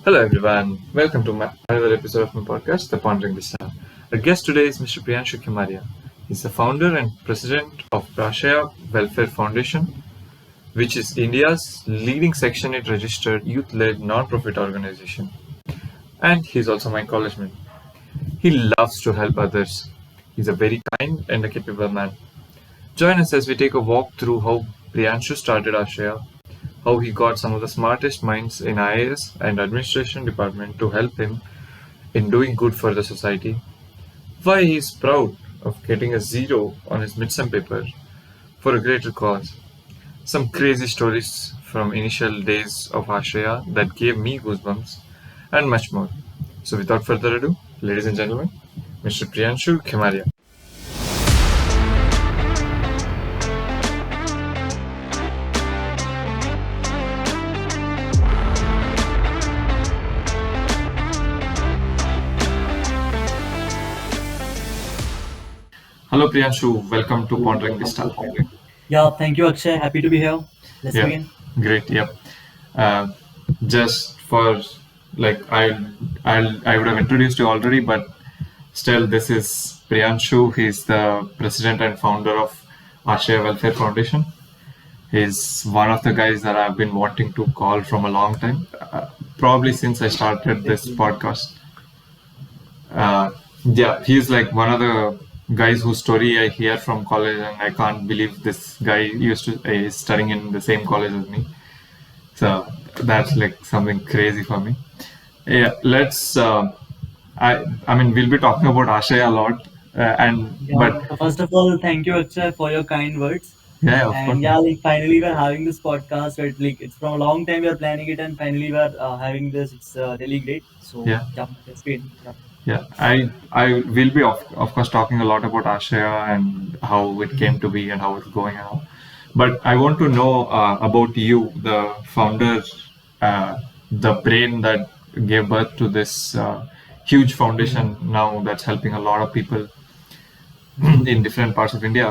Hello everyone, welcome to another episode of my podcast, The Pondering the Star. Our guest today is Mr. Priyanshu Khemariya. He's the founder and president of Aashraya Welfare Foundation, which is India's leading Section 8 registered youth-led non-profit organization. And he's also my college mate. He loves to help others. He's a very kind and a capable man. Join us as we take a walk through how Priyanshu started Aashraya, how he got some of the smartest minds in IAS and administration department to help him in doing good for the society, why he is proud of getting a zero on his midsem paper for a greater cause, some crazy stories from initial days of Ashraya that gave me goosebumps, and much more. So without further ado, ladies and gentlemen, Mr. Priyanshu Khemariya. Hello Priyanshu, welcome to Pondering the Star. Yeah, thank you, Akshay. Happy to be here. Let's Yeah, begin. great. Yep. Uh, just for like I would have introduced you already, but still, this is Priyanshu. He's the president and founder of Aashraya Welfare Foundation. He's one of the guys that I've been wanting to call from a long time, probably since I started this Exactly. podcast. Yeah, he's like one of the guys whose story I hear from college, and I can't believe this guy is studying in the same college as me. So that's like something crazy for me. Yeah, let's. I mean, we'll be talking about Ashay a lot, and Yeah. but So first of all, thank you, Akshay, for your kind words. yeah, of course. And yeah, like finally we're having this podcast. Where it's from a long time we're planning it, and finally we're having this. It's really great. So Yeah, yeah, let's begin. Yeah. yeah. I will be of course talking a lot about Ashaya and how it came to be and how it's going and all. But I want to know about you, the founder, the brain that gave birth to this huge Mhm. foundation now that's helping a lot of people in different parts of India.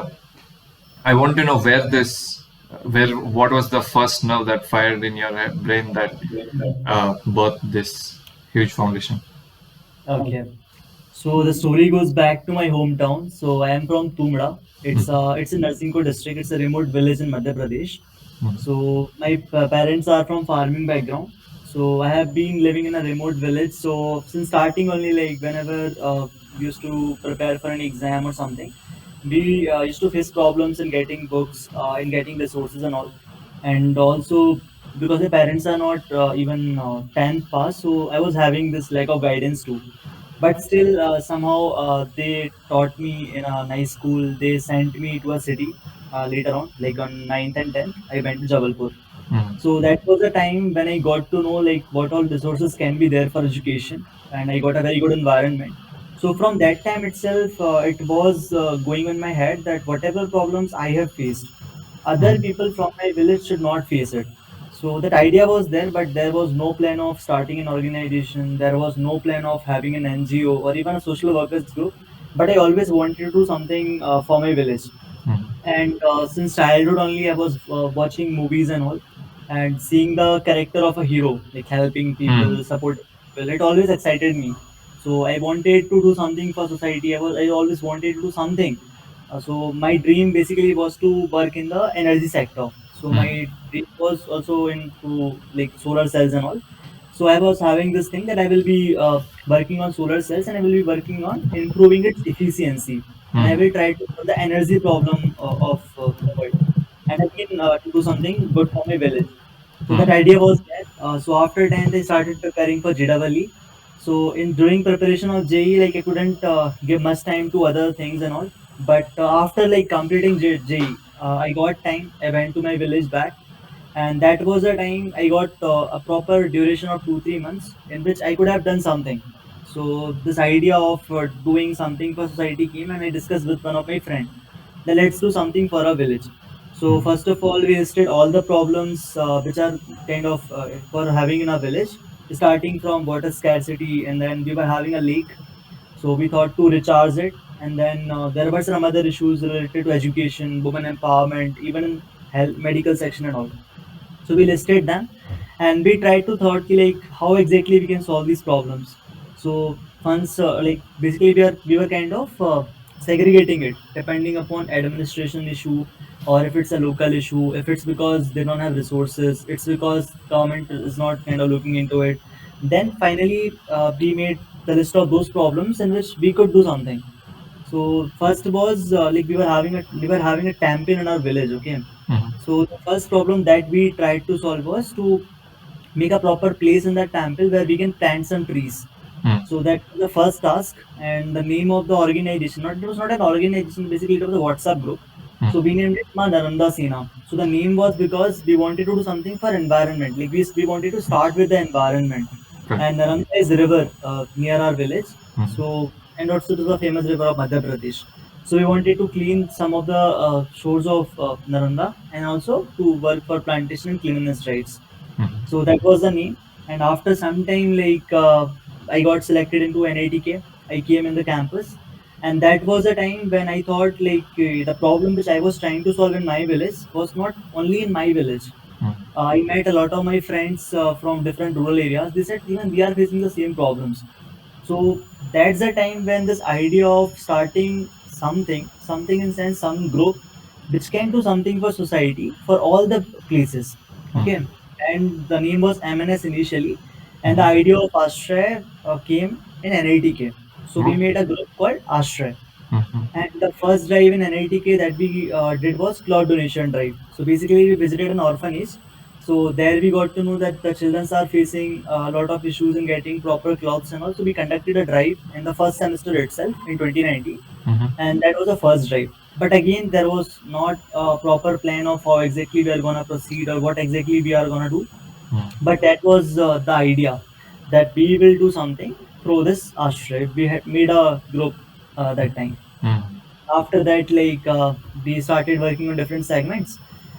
I want to know what was the first nerve that fired in your brain that birthed this huge foundation? Okay. So the story goes back to my hometown. So I am from Tumra. It's in Narsinghpur district. It's a remote village in Madhya Pradesh. Mhm. So my parents are from farming background. So I have been living in a remote village. So since starting only, like whenever we used to prepare for an exam or something, we used to face problems in getting books, in getting resources and all. And also because the parents are not even 10th pass, so I was having this lack of guidance too. But still, somehow they taught me in a nice school. They sent me to a city later on, like on 9th and 10th. I went to Jabalpur. So that was a time when I got to know like what all resources can be there for education, and I got a very good environment. So from that time itself, it was going in my head that whatever problems I have faced, other Mhm. people from my village should not face it. So that idea was there, but there was no plan of starting an organization. There was no plan of having an NGO or even a social workers group. But I always wanted to do something for my village. Mhm. And since childhood only, I was watching movies and all, and seeing the character of a hero, like helping Mhm. people, supporting people. It always excited me. So I wanted to do something for society. I always wanted to do something. So my dream basically was to work in the energy sector. So Mhm. my dream was also into like solar cells and all. So I was having this thing that I will be working on solar cells, and I will be working on improving its efficiency, and I Mhm. will try to solve the energy problem of the world, and again to do something good for my village. So that Mhm. idea was there. So after 10th, I started preparing for JEE. So in during preparation of JEE, like I couldn't give much time to other things and all. But after like completing JEE, I got time. I went to my village back, and that was the time I got a proper duration of 2 3 months in which I could have done something. So this idea of doing something for society came, and I discussed with one of my friends that let's do something for our village. So Mhm. first of all, we listed all the problems which are kind of for having in our village, starting from water scarcity, and then we were having a lake, so we thought to recharge it. And then there were some other issues related to education, women empowerment, even in health, medical section and all. So we listed them, and we tried to thought ki, like how exactly we can solve these problems. So once like basically we were kind of segregating it depending upon administration issue, or if it's a local issue, if it's because they don't have resources, it's because government is not kind of looking into it. Then finally we made the list of those problems in which we could do something. So first was like we were having a campaign in our village. Okay, Mhm. so the first problem that we tried to solve was to make a proper place in that temple where we can plant some trees. Mm. So that was the first task, and the name of the organization, not it was not an organization, basically it was a WhatsApp group. Mm. So we named it Ma Naranda Sena. So the name was because we wanted to do something for environment. Like we wanted to start with the environment. Correct. And Naranda is a river near our village. Mhm. So and also it is a famous river of Madhya Pradesh. So we wanted to clean some of the shores of Naranda, and also to work for plantation and cleanliness drives. Mhm. So that was the name. And after some time, like I got selected into NITK. I came in the campus, and that was a time when I thought like the problem which I was trying to solve in my village was not only in my village. Mm. I met a lot of my friends from different rural areas. They said even we are facing the same problems. So that's the time when this idea of starting something in sense, some group which can do something for society for all the places. Mm. Okay, and the name was MNS initially, and the Mhm. idea of Ashraya came in NITK. So we Okay. made a group called Ashraya. Mhm. And the first drive in NITK that we did was cloth donation drive. So basically, we visited an orphanage. So there we got to know that the children are facing a lot of issues in getting proper clothes, and also we conducted a drive in the first semester itself in 2019, Mhm. and that was the first drive. But again, there was not a proper plan of how exactly we are gonna proceed or what exactly we are gonna do. Mm. But that was the idea that we will do something through this ashray. We had made a group that time. Mm. After that, like we started working on different segments,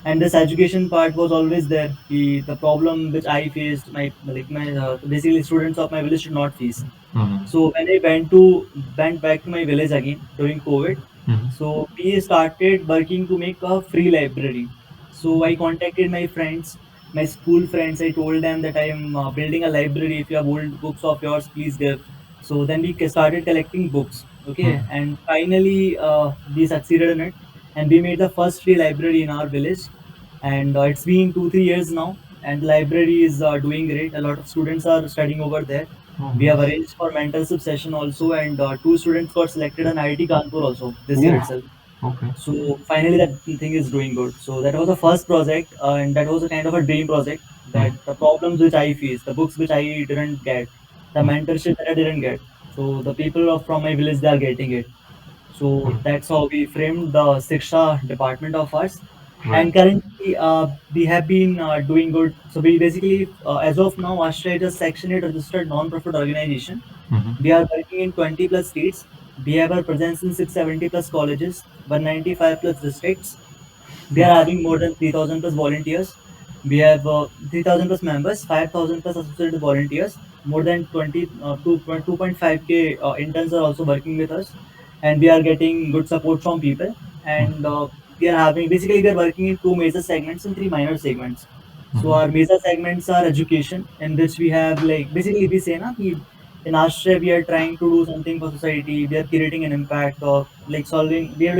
and this education part was always there. The problem which I faced, my basically students of my village should not face. Mhm. So when I went back to my village again during COVID, Mhm. so we started working to make a free library. So I contacted my friends, my school friends. I told them that I am building a library. If you have old books of yours, please give. So then we started collecting books. Okay, Mm. and finally we succeeded in it, and we made the first free library in our village. And it's been 2 3 years now, and the library is doing great. A lot of students are studying over there. Oh, We have nice. arranged for mentorship session also, and two students got selected in IIT Kanpur also this year Oh, itself. okay. So finally, that thing is doing good. So that was the first project, and that was a kind of a dream project. Mm. That the problems which I faced, the books which I didn't get, the Mm. mentorship that I didn't get. So the people from my village, they are getting it. So Mm. that's how we framed the Siksha department of ours. Right. And currently, we have been doing good. So we basically, as of now, Ashray is a Section 8 registered non-profit organization. Mhm. We are working in 20 plus states. We have our presence in 670 plus colleges, 195 plus districts. We are having more than 3,000 plus volunteers. We have 3,000 plus members, 5,000 plus associated volunteers. More than 2.5K interns are also working with us, and we are getting good support from people. And we are having basically we are working in two major segments and three minor segments. So Mhm. our major segments are education, in which we have like basically we say na कि in Ashray we are trying to do something for society. We are creating an impact of like solving. We are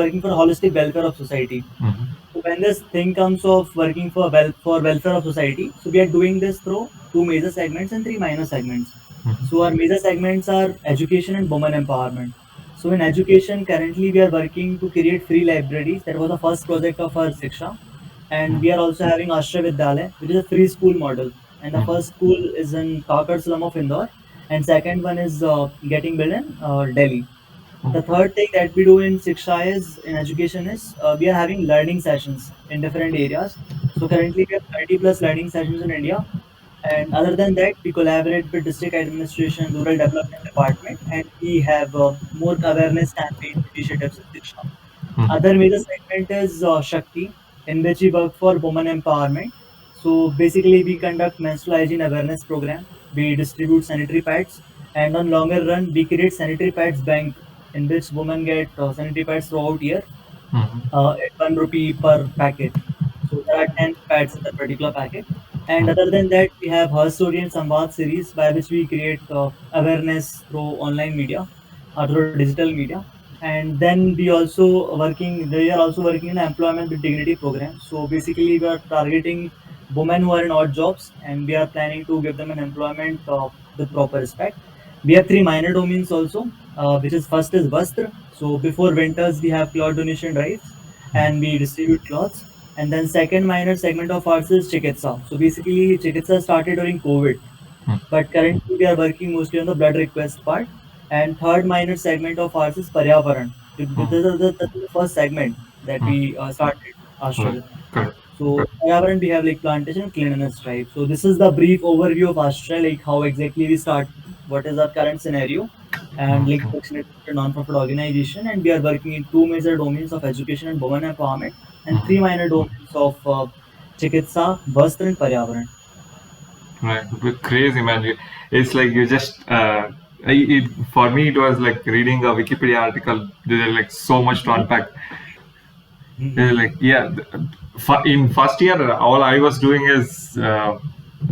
working for a holistic welfare of society. Mhm. So when this thing comes of working for welfare of society, so we are doing this through two major segments and three minor segments. So our Mhm. major segments are education and women empowerment. So in education, currently we are working to create free libraries. That was the first project of our Siksha. And we are also having Ashray Vidyalaya, which is a free school model. And the Mhm. first school is in Kakad slum of Indore, and second one is getting built in Delhi. The Okay. third thing that we do in Siksha is in education is we are having learning sessions in different areas. So currently we have 30 plus learning sessions in India. And other than that, we collaborate with district administration, rural development department, and we have more awareness campaign initiatives in Siksha. Mhm. Other major segment is Shakti, in which we work for women empowerment. So basically, we conduct menstrual hygiene awareness program. We distribute sanitary pads, and on longer run, we create sanitary pads bank, in which women get sanitary pads throughout year Mhm. at 1 rupee per packet. So there are 10 pads in that particular packet. And other than that, we have Her Story and Samvad series by which we create awareness through online media, through digital media. And then we are also working in the employment with dignity program. So basically, we are targeting women who are in odd jobs, and we are planning to give them an employment with proper respect. We have three minor domains also, which is first is Vastra. So before winters, we have cloth donation drives, and we distribute cloths. And then second minor segment of ours is Chikitsa. So basically, Chikitsa started during COVID, Hmm. but currently we are working mostly on the blood request part. And third minor segment of ours is Paryavaran. Hmm. This is the first segment that Hmm. we started Ashtra Right. with. Correct. So Correct. Paryavaran, we have like plantation and cleanliness drive. So this is the brief overview of Ashtra, like how exactly we started, what is our current scenario, and like Hmm. it's a non-profit organization, and we are working in two major domains of education and women empowerment, and three Hmm. minor domains of Chikitsa, Vastra, and Paryavaran. Right. Crazy, man. It's like you just. For me, it was like reading a Wikipedia article. There's like so much to unpack. Like yeah, in first year, all I was doing is I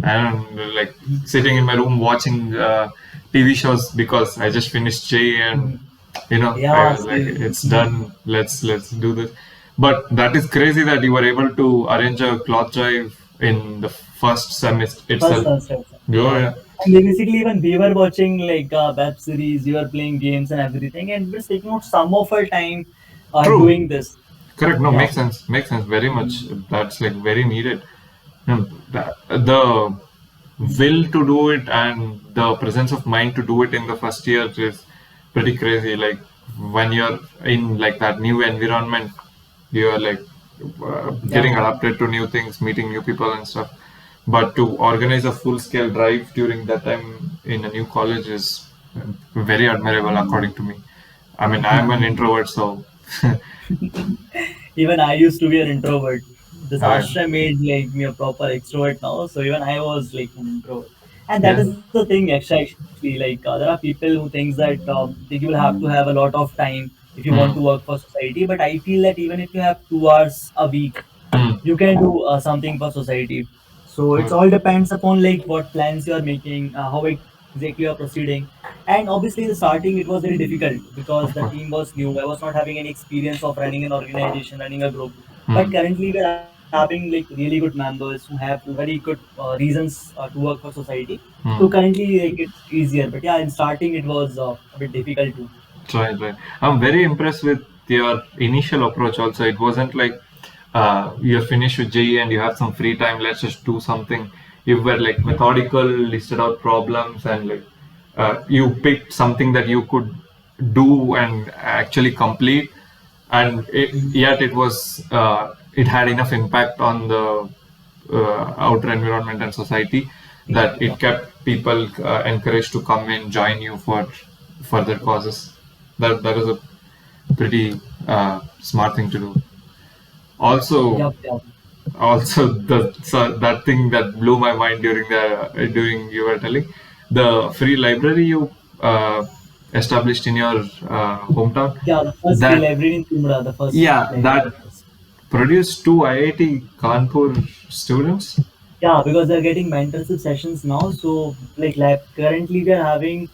don't know, like sitting in my room watching TV shows because I just finished J and I Yeah, was like, same. it's done. Let's do this. But that is crazy that you were able to arrange a cloth drive in the first semester First itself. semester. Oh Yeah. yeah, And basically, even we were watching like web series, we were playing games and everything, and we're taking out some of our time true. doing this. Correct. No, Yeah. makes sense. Makes sense very much. Mhm. That's like very needed. The will to do it and the presence of mind to do it in the first year is pretty crazy. Like when you're in like that new environment, you're like Yeah, getting yeah. adapted to new things, meeting new people and stuff. But to organize a full scale drive during that time in a new college is very admirable, according to me. I mean, I'm an introvert, so Even I used to be an introvert. This I, ashram made like me a proper extrovert now. So even I was like an introvert. And that yeah. is the thing actually. Like there are people who think that you will have to have a lot of time if you want to Mm, work for society. But I feel that even if you have 2 hours a week, mm, you can do something for society. So it's right. all depends upon like what plans you are making, how exactly you are proceeding. And obviously in the starting it was very difficult because the Of course. team was new. I was not having any experience of running an organization, running a group. But Mm, currently we are having like really good members who have very good reasons to work for society. So mm. currently like it's easier. But yeah, in starting it was a bit difficult too. Right, right. I'm very impressed with your initial approach also. It wasn't like you're finished with JE and you have some free time, let's just do something. You were like methodical, listed out problems, and like you picked something that you could do and actually complete. And yet it had enough impact on the outer environment and society that Yeah. it kept people encouraged to come and join you for further causes. That is a pretty smart thing to do. Also, Yep, yep. that thing that blew my mind during you were telling the free library you established in your hometown. Yeah, the first free That library in Tumra, the first yeah, library that of us. produced two IIT Kanpur students. Yeah, because they're getting mentorship sessions now. So, like, currently we are having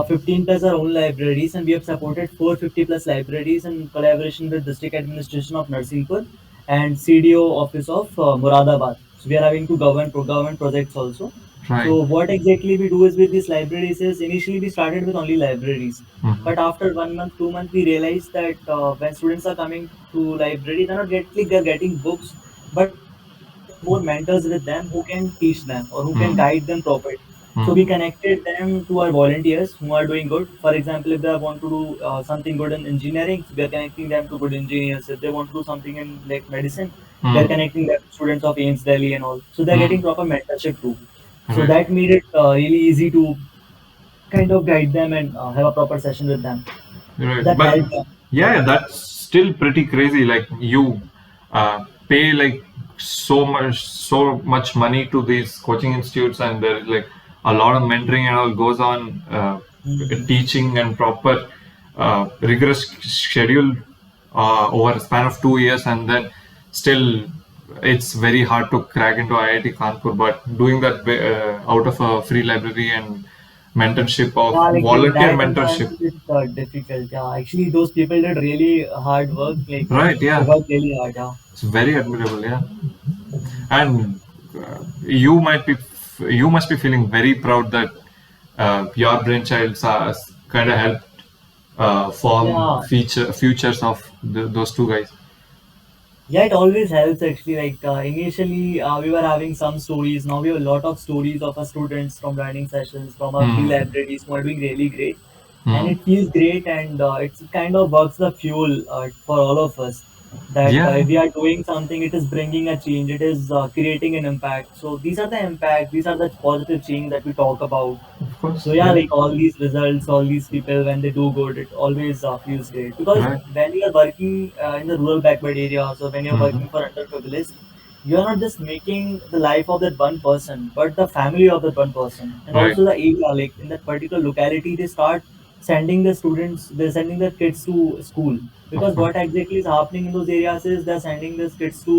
15 plus our own libraries, and we have supported 450 plus libraries in collaboration with District Administration of Narsinghpur and CDO Office of Muradabad. So, we are having two government projects also. Right. So, what exactly we do is with these libraries is initially we started with only libraries, Mhm. but after 1 month, 2 months, we realized that when students are coming to library, they're getting books, but more mentors with them who can teach them or who can guide them Mm. properly. So we Mm. connected them to our volunteers who are doing good. For example, if they want to do something good in engineering, so we are connecting them to good engineers. If they want to do something in like medicine, we are Mm. connecting them to students of AIMS Delhi and all. So they're Mm. getting proper mentorship too. So Right. that made it really easy to kind of guide them and have a proper session with them. So Right. that But helped them. yeah, yeah, that's still pretty crazy. Like you pay like so much money to these coaching institutes, and there is like a lot of mentoring and all goes on, Mhm. teaching and proper rigorous schedule over a span of 2 years, and then still it's very hard to crack into IIT Kanpur, but doing that out of a free library and mentorship of Yeah, like in volunteer that mentorship. environment, it's difficult. Yeah, actually, those people did really hard work. Like Right, they yeah. worked really hard. Yeah. It's very admirable, yeah. And you might be, you must be feeling very proud that your brainchilds are kind of helped form Yeah, futures of those two guys. yeah, it always helps actually. Like initially, we were having some stories. Now we have a lot of stories of our students from writing sessions, from our free Hmm. libraries who are doing really great, and Hmm. it feels great. And it kind of works the fuel for all of us. That Yeah, if we are doing something, it is bringing a change. It is creating an impact. So these are the impact. These are the positive change that we talk about. of course. So yeah, Yeah. like all these results, all these people, when they do good, it always feels great. Because Right. when you are working in the rural backward areas or when you're Hmm. working for underprivileged, you are not just making the life of that one person, but the family of that one person, and Right. also the area. Like in that particular locality, they start sending the students, they're sending their kids to school. Of Because course. what exactly is happening in those areas is they're sending these kids to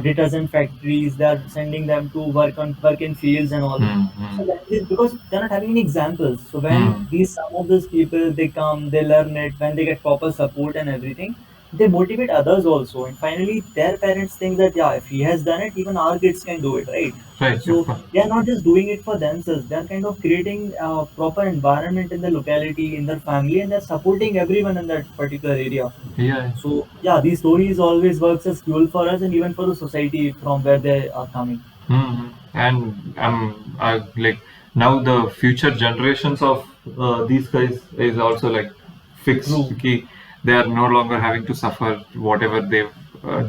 detergent factories. They're sending them to work in fields and all. Hmm. So Hmm. when because they're not having any examples. So when Hmm. these some of these people they come, they learn it, when they get proper support and everything, they motivate others also. And finally, their parents think that yeah, if he has done it, even our kids can do it, right? Right. Of So course. they are not just doing it for themselves. They are kind of creating a proper environment in the locality, in their family, and they're supporting everyone in that particular area. Yeah. So yeah, these stories always works as fuel for us and even for the society from where they are coming. Hmm. And I like now the future generations of these guys is also like fixed. True. Ki they are no longer having to suffer whatever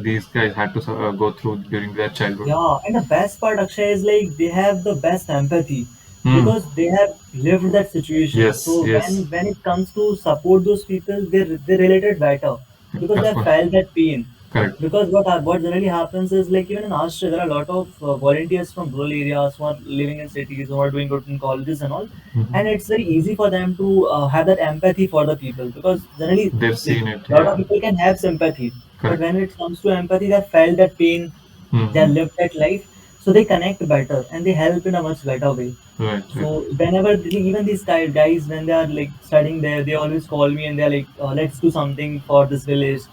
these guys had to go through during their childhood. Yeah, and the best part, Akshay, is like they have the best empathy Hmm. because they have lived that situation. Yes. So Yes. when it comes to support those people, they related better because they Of have course. felt that pain. Correct. Because what generally happens is like even in Austria, there are a lot of volunteers from rural areas who are living in cities, who are doing good in colleges and all, and Hmm. it's very easy for them to have that empathy for the people because generally They've like seen it. a lot of Yeah. people can have sympathy, but Correct. when it comes to empathy, they felt that pain, they Hmm. have lived that life, so they connect better and they help in a much better way. Right. Right. So whenever even these guys when they are like studying there, they always call me and they're like, let's do something for this village.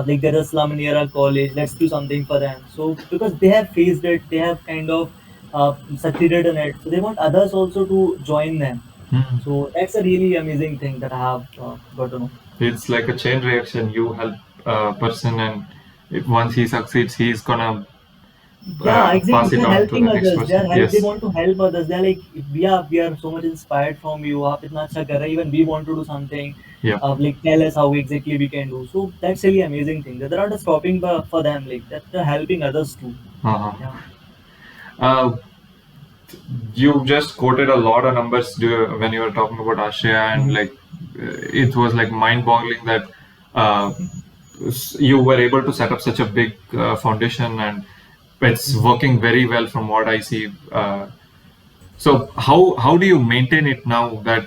Like there's a slum near our college, let's do something for them. So because they have faced it, they have kind of succeeded in it, so they want others also to join them. Hmm. So that's a really amazing thing that I have got to know. It's like a chain reaction. You help a person, and if once he succeeds, he's gonna Yeah, exactly. pass it They're on to helping the next others. person. They Yes. want to help others. They're like, we are so much inspired from you. आप इतना अच्छा कर रहे हैं. Even we want to do something. Yep. Like tell us how exactly we can do. So that's really amazing thing. That they're not just stopping for them. Like that they're helping others too. Uh-huh. Yeah. Uh, you just quoted a lot of numbers when you were talking about Austria, and Mhm. like it was like mind-boggling that uh, you were able to set up such a big foundation, and it's Mhm. working very well from what I see. So how do you maintain it now that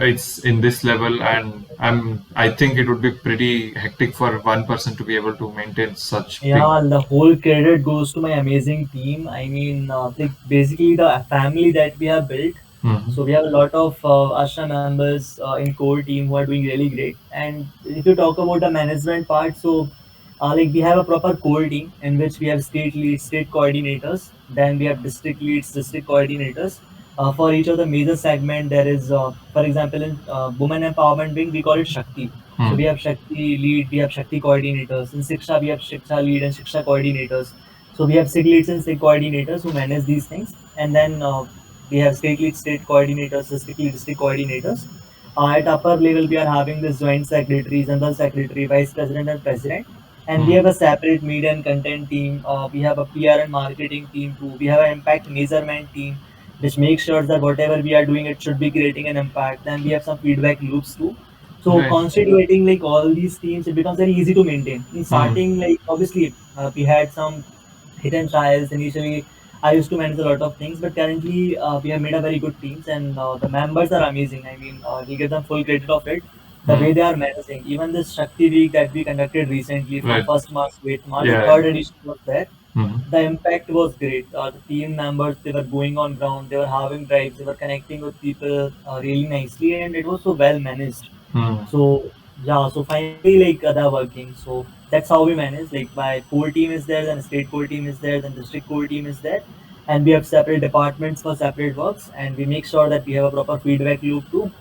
it's in this level? And I think it would be pretty hectic for one person to be able to maintain such big. Yeah, the whole credit goes to my amazing team. I mean, like basically the family that we have built. Mhm. So we have a lot of Ashra members in core team who are doing really great. And if you talk about the management part, so like we have a proper core team in which we have state leads, state coordinators. Then we have district leads, district coordinators. For each of the major segment, there is, for example, in women empowerment wing, we call it Shakti. So Hmm. we have Shakti lead, we have Shakti coordinators. In Shiksha, we have Shiksha lead and Shiksha coordinators. So we have SIG leads and SIG coordinators who manage these things. And then we have state lead, state coordinators, district lead, district coordinators. At upper level, we are having this joint secretary, general secretary, vice president, and president. And we Hmm. have a separate media and content team. We have a PR and marketing team too. We have an impact measurement team, which makes sure that whatever we are doing, it should be creating an impact. Then we have some feedback loops too. So Right. constituting like all these teams, it becomes very easy to maintain. In Hmm. starting, like obviously, we had some hidden trials initially. I used to manage a lot of things, but currently we have made a very good teams, and the members are amazing. I mean, we give them full credit of it. The Hmm. way they are managing, even this Shakti Week that we conducted recently from Right. 1st March to 8th March, the Yeah. third Yeah. edition was there. Hmm. the impact was great. The team members, they were going on ground, they were having drives, they were connecting with people really nicely, and it was so well managed. Hmm. So yeah, so finally like they're working. So that's how we manage. Like my core team is there, then state core team is there, then district core team is there, and we have separate departments for separate works, and we make sure that we have a proper feedback loop too,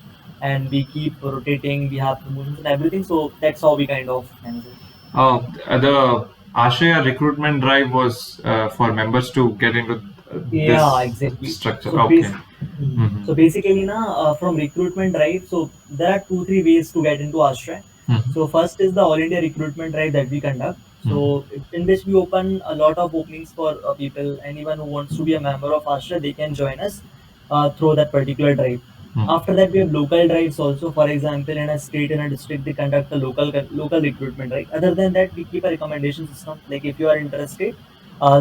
and we keep rotating. We have promotions and everything. So that's how we kind of manage it. The Ashraya recruitment drive was for members to get into Yeah, this exactly. structure. So Okay. Hmm. so basically, na from recruitment drive, so there are two three ways to get into Astra. Hmm. So first is the All India recruitment drive that we conduct. Hmm. So in which we open a lot of openings for people. Anyone who wants to be a member of Astra, they can join us through that particular drive. Hmm. After that, we have local drives also. For example, in a state and a district, they conduct a local recruitment drive. Other than that, we keep a recommendation system. Like if you are interested,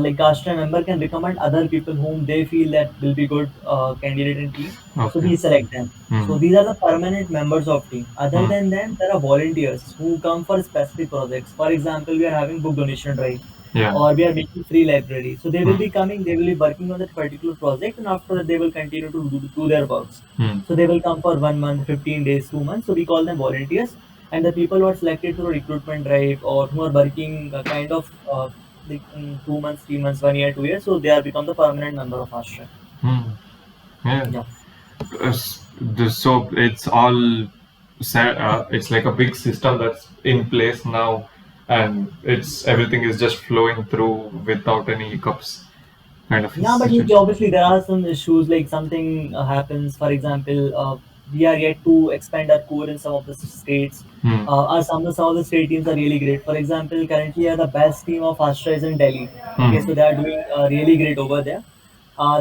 like Astra member can recommend other people whom they feel that will be good candidate in team. So Okay. we select them. Hmm. So these are the permanent members of team. Other Hmm. than them, there are volunteers who come for specific projects. For example, we are having book donation drive, Yeah. or we are making free library. So they will Hmm. be coming, they will be working on that particular project, and after that they will continue to do their works. Hmm. So they will come for 1 month, 15 days, 2 months. So we call them volunteers. And the people who are selected through recruitment drive or who are working kind of like in 2 months, 3 months, 1 year, 2 years, so they are become the permanent member of Ashra. Hmm. Yeah. Yeah. So it's all it's like a big system that's in place now, and it's everything is just flowing through without any hiccups, kind of a Yeah, but like, situation. obviously there are some issues like something happens. For example, we are yet to expand our core in some of the states. Hmm. Some of the state teams are really great. For example, currently the best team of Astra is in Delhi. Okay, Hmm. so they are doing really great over there.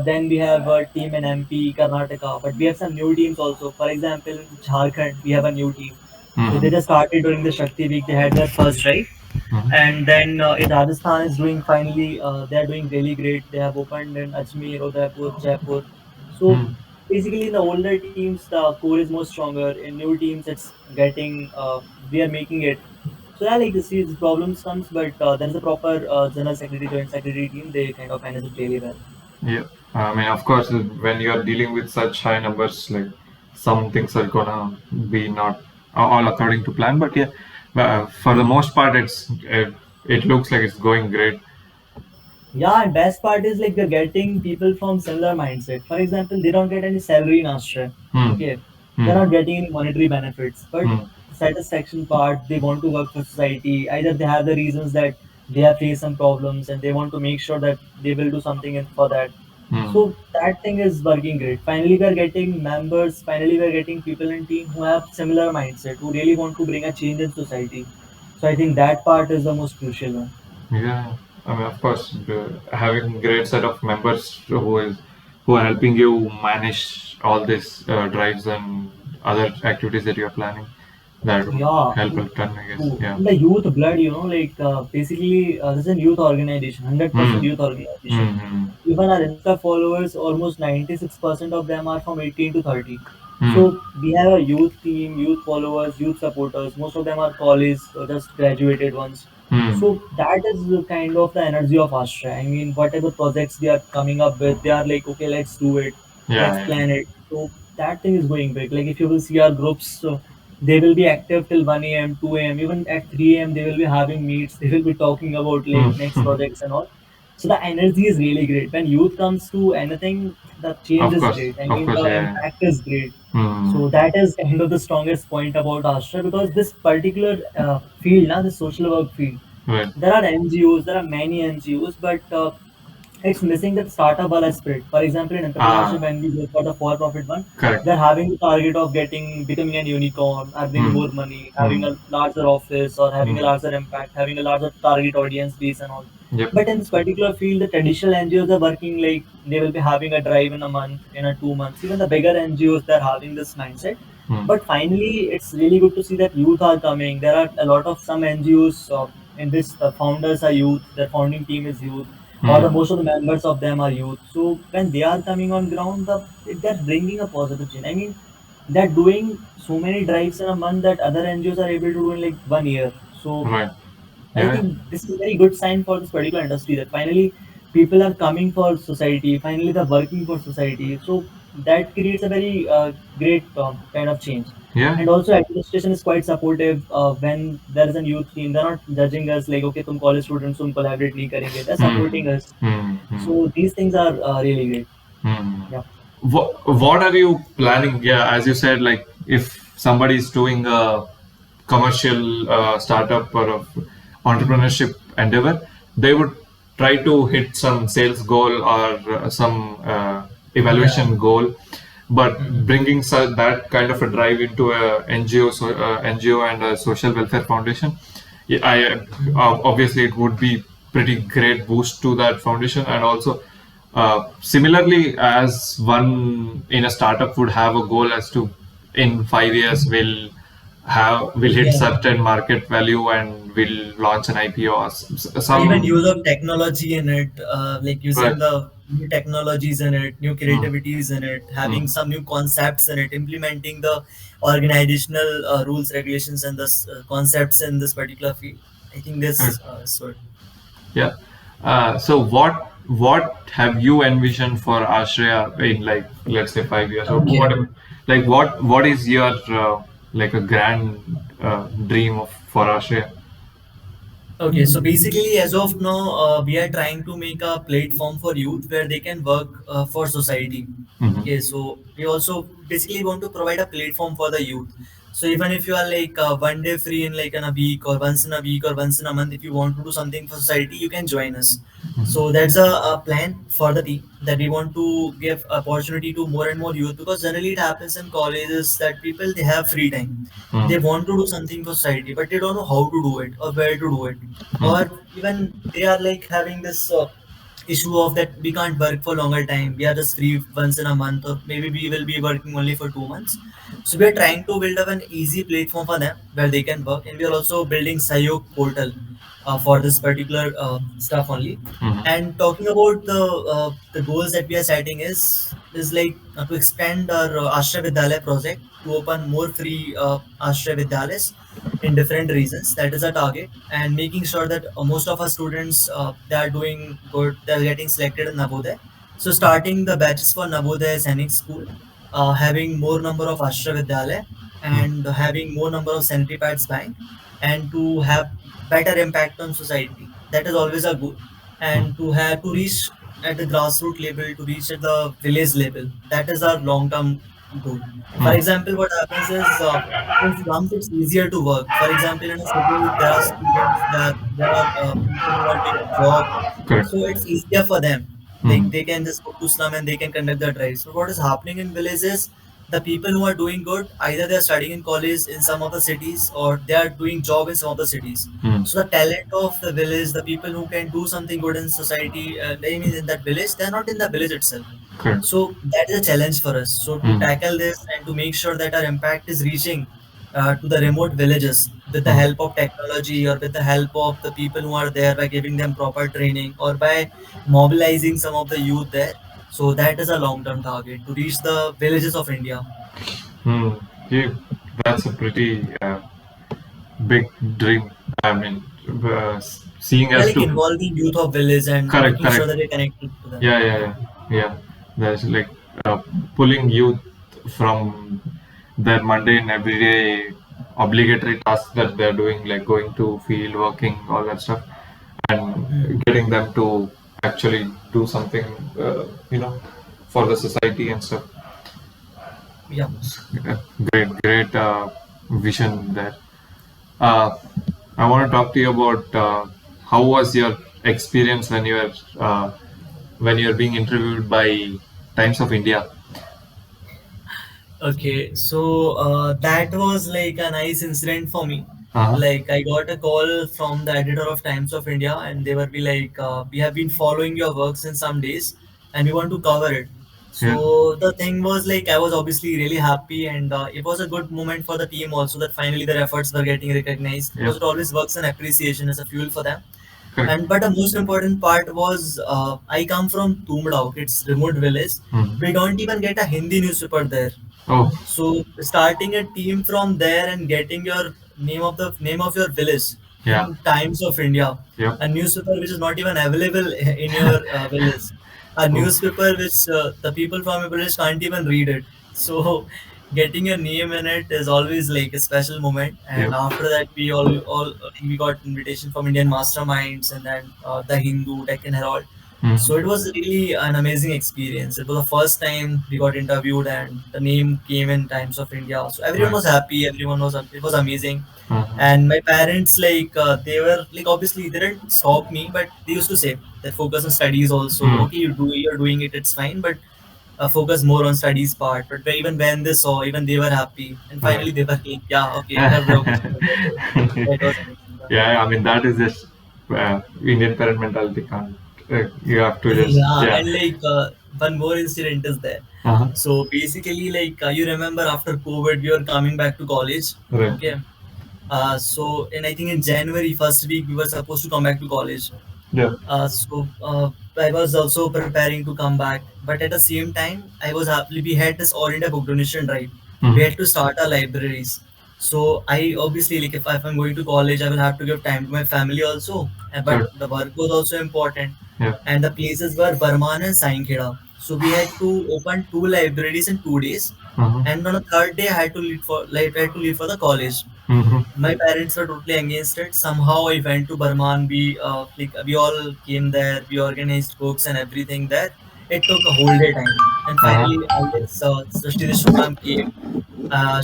Then we have a team in MP, Karnataka, but we have some new teams also. For example, in Jharkhand, we have a new team. So Hmm. they just started during the Shakti week. They had their first drive, Hmm. and then in Rajasthan is doing finally they are doing really great. They have opened in Ajmer, Udaipur, Jaipur. So Hmm. basically in the older teams the core is more stronger. In new teams it's getting we are making it. So yeah, like you see the problems comes, but there is a proper general secretary, joint secretary team. They kind of manage it really well. Yeah. I mean, of course, when you are dealing with such high numbers, like some things are gonna be not all according to plan. But yeah, for the most part, it looks like it's going great. Yeah, and best part is like we're getting people from similar mindset. For example, they don't get any salary in Australia. Hmm. Okay. They're Hmm. not getting any monetary benefits. But Hmm. the satisfaction part, they want to work for society. Either they have the reasons that they have faced some problems and they want to make sure that they will do something for that. Hmm. So that thing is working great. Finally, we're getting members, finally we're getting people in team who have similar mindset, who really want to bring a change in society. So I think that part is the most crucial one. Yeah, I mean, of course, having great set of members who are helping you manage all these drives and other activities that you are planning, that would Yeah, help a ton, I guess. true. Yeah. And the youth blood, like basically, this is a youth organization, Hmm. 100% youth organization. Hmm. Even our Insta followers, almost 96% of them are from 18 to 30. Hmm. So we have a youth team, youth followers, youth supporters. Most of them are college or just graduated ones. Hmm. Hmm. So that is the kind of the energy of Astra. I mean, whatever projects we are coming up with, they are like, okay, let's do it, let's Yeah. plan it. So that thing is going big. Like if you will see our groups, so they will be active till 1 a.m., 2 a.m., even at 3 a.m. They will be having meets. They will be talking about like Yeah. next Hmm. projects and all. So the energy is really great. When youth comes to anything, the change Of is course. great. I Of mean, course. the Yeah. impact is great. Hmm. So that is kind of the strongest point about Astra because this particular field, now the social work field, Right. there are NGOs, there are many NGOs, but it's missing that startup wala spirit. For example, in entrepreneurship, Ah. when we go for the for-profit one, Correct. they're having the target of becoming an unicorn, earning Hmm. more money, having Hmm. a larger office, or having a Hmm. larger impact, having a larger target audience base and all. Yep. But in this particular field, the traditional NGOs are working like they will be having a drive in a month, in a 2 months. Even the bigger NGOs, they're having this mindset. Hmm. But finally, it's really good to see that youth are coming. There are a lot of some NGOs in which the founders are youth, their founding team is youth, or the Hmm. most of the members of them are youth. So when they are coming on ground, they're bringing a positive change. I mean, they're doing so many drives in a month that other NGOs are able to do in like 1 year. So Right. I Yeah. think this is a very good sign for this particular industry that finally people are coming for society, finally they're working for society. So that creates a very great kind of change. Yeah. And also administration is quite supportive when there is a youth team. They're not judging us like, okay, तुम college students तुम collaborate नहीं करेंगे. They're Hmm. supporting us. Hmm. Hmm. So these things are really great. Hmm. Yeah. What are you planning? Yeah, as you said, like if somebody is doing a commercial startup or a entrepreneurship endeavor, they would try to hit some sales goal or some Yeah. evaluation goal. But Mhm. bringing that kind of a drive into a NGO, NGO and a social welfare foundation, yeah, Mhm. obviously it would be pretty great boost to that foundation. And also similarly, as one in a startup would have a goal as to in 5 years will hit Yeah. certain market value and will launch an IPO or Or even some. use of technology in it, like Right. using the new technologies in it, new Mm, creativities in it, having mm, some new concepts in it, implementing the organizational rules, regulations, and the concepts in this particular field. I think correct. this sort. Yeah. So what have you envisioned for Ashraya in, like, let's say 5 years or Okay. whatever? Like what is your like a grand dream of for Ashraya? Okay, so basically, as of now, we are trying to make a platform for youth where they can work for society. Mm-hmm. Okay, so we also basically want to provide a platform for the youth. So even if you are like one day free in like in a week or once in a week or once in a month, if you want to do something for society, you can join us. So that's a plan for the team that we want to give opportunity to more and more youth because generally it happens in colleges that people they have free time, they Mm, want to do something for society but they don't know how to do it or where to do it, mm, or even they are like having this issue of that we can't work for longer time, we are just free once in a month or maybe we will be working only for 2 months. So we are trying to build up an easy platform for them where they can work, and we are also building Sayog portal for this particular stuff only. mm, And talking about the goals that we are setting is like to expand our Ashray Vidyalaya project to open more free Ashray Vidyalayas in different regions. That is our target, and making sure that most of our students they are doing good, they are getting selected in Navodaya. So starting the batches for Navodaya Sainik School, having more number of Ashray Vidyalaya and having more number of sanitary pads bank, and to have better impact on society. That is always a goal, mm, and to have to reach at the grassroots level, to reach at the village level. That is our long-term goal. For mm. example, what happens is in slums it's easier to work. For example, in a city there are students, there are people who are taking job, Correct. so it's easier for them. Like Mm, they can just go to slum and they can conduct the drive. So what is happening in villages? The people who are doing good, either they are studying in college in some of the cities or they are doing job in some of the cities. mm. So the talent of the village, the people who can do something good in society, I mean in that village, they are not in the village itself. Correct. So that is a challenge for us. So to Mm, tackle this and to make sure that our impact is reaching to the remote villages with the mm, help of technology or with the help of the people who are there by giving them proper training or by mobilizing some of the youth there. So that is a long-term target to reach the villages of India. mm. Yeah, that's a pretty big dream. I mean, seeing Yeah, as like to. involving youth of village and Correct, making sure correct. that we're connected to them. Yeah, yeah, yeah, yeah. There's like pulling youth from their mundane everyday obligatory tasks that they're doing, like going to field, working, all that stuff, Hmm. and getting them to actually do something, you know, for the society and stuff. Yeah. Great, great vision there. Uh, I want to talk to you about how was your experience when you were being interviewed by Times of India. Okay, so that was like a nice incident for me. Uh-huh. Like I got a call from the editor of Times of India, and they were be like, "We have been following your work since some days, and we want to cover it." Yeah. So the thing was like I was obviously really happy, and it was a good moment for the team also that finally their efforts were getting recognized Yep. because it always works in appreciation as a fuel for them. Correct. And but the most important part was I come from Tumdauk, it's remote village. Mhm. We don't even get a Hindi newspaper there, Oh. so starting a team from there and getting your name of your village. Yeah. in Times of India, Yep. a newspaper which is not even available in your village, a Oh. newspaper which the people from your village can't even read it. So getting your name in it is always like a special moment. And Yep. after that, we all we got invitation from Indian masterminds, and then the Hindu, Deccan Herald. So it Mhm. was really an amazing experience. It was the first time we got interviewed, and the name came in Times of India. So everyone Right. was happy. Everyone was, it was amazing. Mhm. And my parents, like, they were like, obviously they didn't stop me, but they used to say that focus on studies also. Mm. Okay, you're doing it, it's fine, but focus more on studies part. But even when they saw, even they were happy, and Right. finally they were like, yeah, okay, कर रहे हो कुछ तो कर रहे हो. That was amazing. Yeah, I mean that is just Indian parent mentality. Can't you have to just Yeah, yeah. and like, one more incident is there. Uh-huh. So basically, like, you remember after COVID, we were coming back to college. Right. Okay. So in, I think in January first week, we were supposed to come back to college. Yeah. So I was also preparing to come back, but at the same time, we had this all India book donation drive. We had Mm-hmm. to start our libraries. So I obviously, like, if I'm going to college, I will have to give time to my family also. But Correct. the work was also important, Yeah. and the places were Burman and Sainkheda. So we had to open two libraries in 2 days, Uh-huh. and on the third day, I had to leave for the college. Mm-hmm. My parents were totally against it. Somehow I went to Burman. We all came there. We organized books and everything there. It took a whole day time, and Uh-huh. finally, I guess Srishti Deshmukh ma'am came.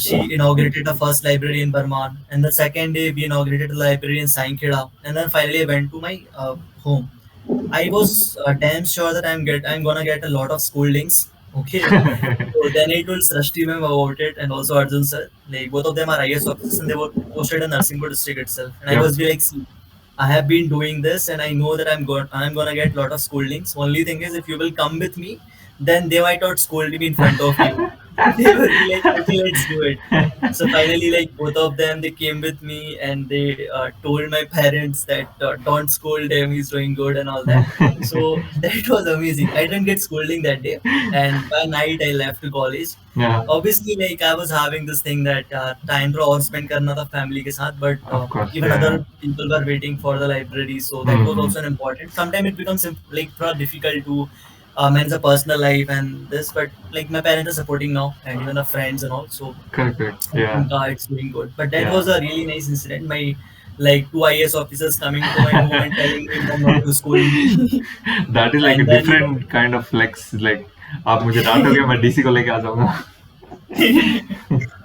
She inaugurated the first library in Burman, and the second day we inaugurated the library in Sainkheda, and then finally I went to my home. I was damn sure that I'm gonna get a lot of scoldings. Okay. So then I told Srashti ma'am about it, and also Arjun sir. Like, both of them are IS officers, and they were posted in Narsinghpur district itself. And I Yep. was be like, see, I have been doing this, and I know that I'm gonna get a lot of scoldings. Only thing is, if you will come with me, then they might not scold me in front of you. They will be like, okay, let's do it. So finally, like, both of them, they came with me, and they told my parents that don't scold him, he's doing good and all that. So that was amazing. I didn't get scolding that day, and by night I left to college. Yeah. Obviously, like, I was having this thing that time to और spend करना था family के साथ, but Of course. even other Yeah. people were waiting for the library, so that was Mm-hmm. also an important. Sometimes it becomes like pretty difficult to manage a personal life and this, but like my parents are supporting now, and even the friends and all. So Correct. Correct. I Yeah. think it's doing good. But that Yeah. was a really nice incident. My, like, two IS officers coming to my home and telling me mom not to scold me. That is like a And then different kind of flex. Like आप मुझे डांटोगे मैं DC को लेके आ जाऊंगा.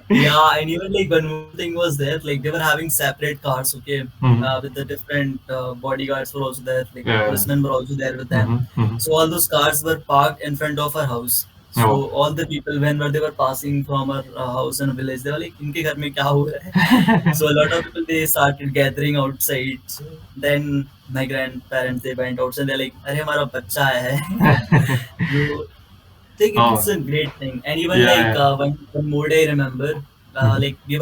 yeah, and even like one more thing was there, like they were having separate cars, okay, Mm-hmm. with the different bodyguards were also there, like Yeah. policemen were also there with them. Mm-hmm. Mm-hmm. So all those cars were parked in front of our house. Oh. So all the people, whenever they were passing from our house in a village, they were like, "इनके घर में क्या हो रहा है?" So a lot of people, they started gathering outside. So then my grandparents, they went outside. They're like, "अरे हमारा बच्चा आया है." So think Oh. it's a great thing. And even Yeah. like, Yeah. one more day I remember, Mm-hmm. like we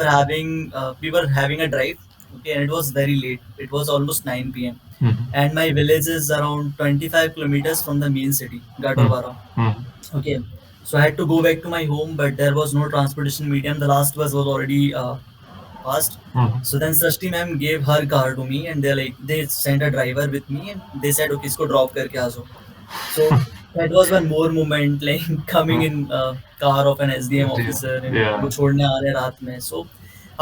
were having a drive, okay, and it was very late. It was almost 9 p.m. Mm-hmm. And my village is around 25 kilometers from the main city, Gadolwara. Mm-hmm. Okay, so I had to go back to my home, but there was no transportation medium. The last bus was already passed. Mm-hmm. So then Srishti ma'am gave her car to me, and they sent a driver with me, and they said, okay, isko drop karke aa jaao. So that was one more moment, like coming in a car of an SDM Yeah. officer and Yeah. वो छोड़ने आ रहे रात में. So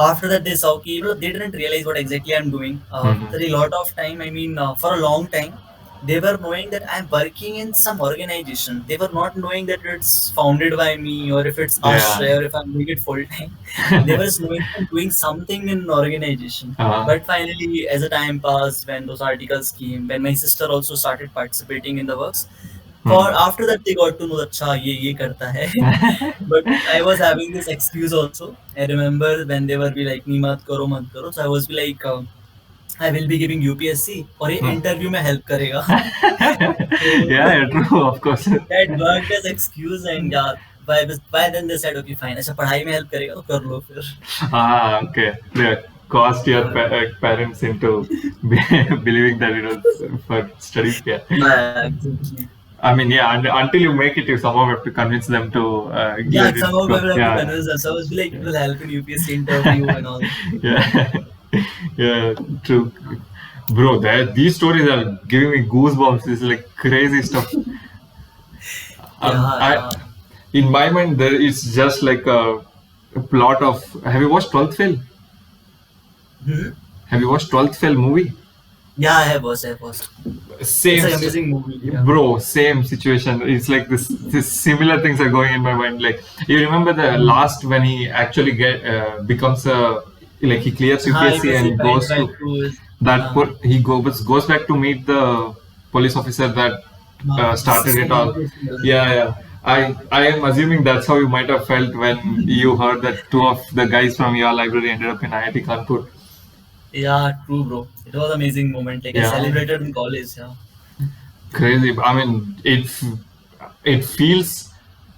after that they saw कि, they didn't realize what exactly I'm doing. After a Mm-hmm. lot of time, I mean, for a long time, they were knowing that I'm working in some organization. They were not knowing that it's founded by me, or if it's Yeah. Ashraya, or if I'm doing it full time. They were just knowing I'm doing something in an organization. Uh-huh. But finally, as the time passed, when those articles came, when my sister also started participating in the works, for Mm-hmm. after that they got to know that अच्छा ये करता है. But I was having this excuse also. I remember when they were be like नहीं मत करो. So I was be like, I will be giving UPSC और ये Hmm. interview में help करेगा. So Yeah, yeah, true, of course. that worked as excuse, and yeah, by then they said okay fine, अच्छा पढ़ाई में help करेगा तो कर लो फिर. Ah, okay. Yeah, cost your Yeah, parents into believing that it was for studies. Yeah. yeah, exactly. I mean, yeah, until you make it, you somehow have to convince them to Yeah, let it somehow we go. will have to Yeah. convince them. So I was be like, it will help in UPSC interview and all. Yeah. Yeah, true. Bro, these stories are giving me goosebumps. It's like crazy stuff. Yeah, I yeah. in my mind there is just like a plot of. Have you watched 12th Fail? Hmm? Have you watched 12th Fail movie? Yeah, I have watched. I have watched. It's Same, an amazing movie. Yeah. bro. Same situation. It's like this similar things are going in my mind. Like you remember the Hmm. last when he actually becomes a like he clears He UPSC was and went goes back to to his. that Uh, he goes back to meet the police officer that this is started so it all. motivational. Yeah, yeah. I am assuming that's how you might have felt when you heard that two of the guys from your library ended up in IIT Kanpur. Yeah, true, bro. It was amazing moment. Like I Yeah, celebrated in college. Yeah. crazy. I mean, it feels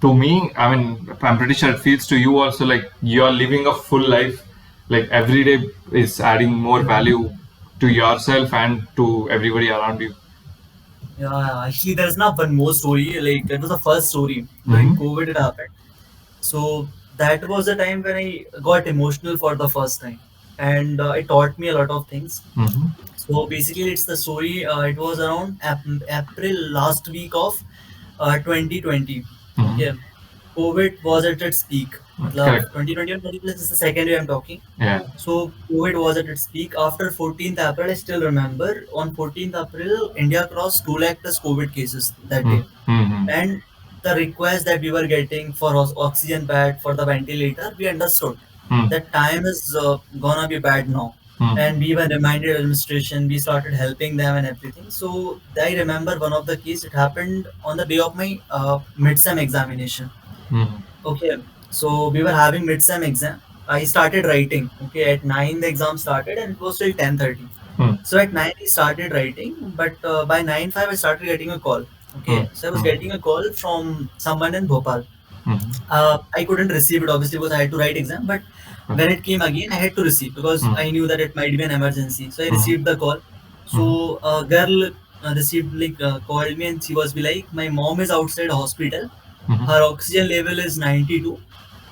to me. I mean, I'm pretty sure it feels to you also like you're living a full life. Like every day is adding more Mhm. value to yourself and to everybody around you. Yeah, actually, there's not one more story. Like that was the first story during Mm-hmm. COVID. It happened. So that was the time when I got emotional for the first time, and it taught me a lot of things. Mm-hmm. So basically, it's the story. It was around April last week of 2020. Okay, Mm-hmm. COVID was at its peak. मतलब Correct. 2020 and 20 plus is the second year I'm talking. Yeah. So COVID was at its peak. After 14th April, I still remember on 14th April, India crossed 2 lakh plus COVID cases that day. Mm-hmm. And the request that we were getting for oxygen bed, for the ventilator, we understood that time is gonna be bad now. And we were reminded administration, we started helping them and everything. So I remember one of the case, it happened on the day of my midsem examination. Mm-hmm. Okay, so we were having midsem exam. I started writing. Okay, at 9 the exam started and it was till 10:30. So at 9 I started writing, but by 9:05 I started getting a call. Okay, so I was getting a call from someone in Bhopal. I couldn't receive it obviously because I had to write exam, but when it came again, I had to receive because I knew that it might be an emergency. So I received the call. So a girl received like called me and she was be like, my mom is outside hospital. Her oxygen level is 92.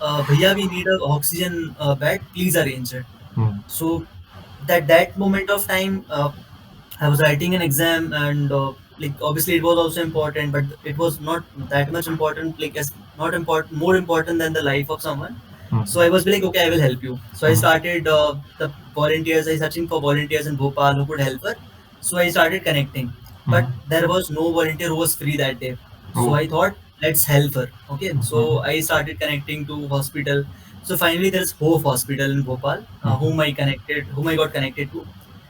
Bhaiya, we need a oxygen bed. Please arrange it. So that moment of time, I was writing an exam and like obviously it was also important, but it was not that much important. Like as not important, more important than the life of someone. So I was like, okay, I will help you. So I started the volunteers. I searching for volunteers in Bhopal who could help her. So I started connecting, but there was no volunteer who was free that day. So Oh. I thought, let's help her. Okay, so I started connecting to hospital. So finally, there's Hope Hospital in Bhopal, whom I got connected to,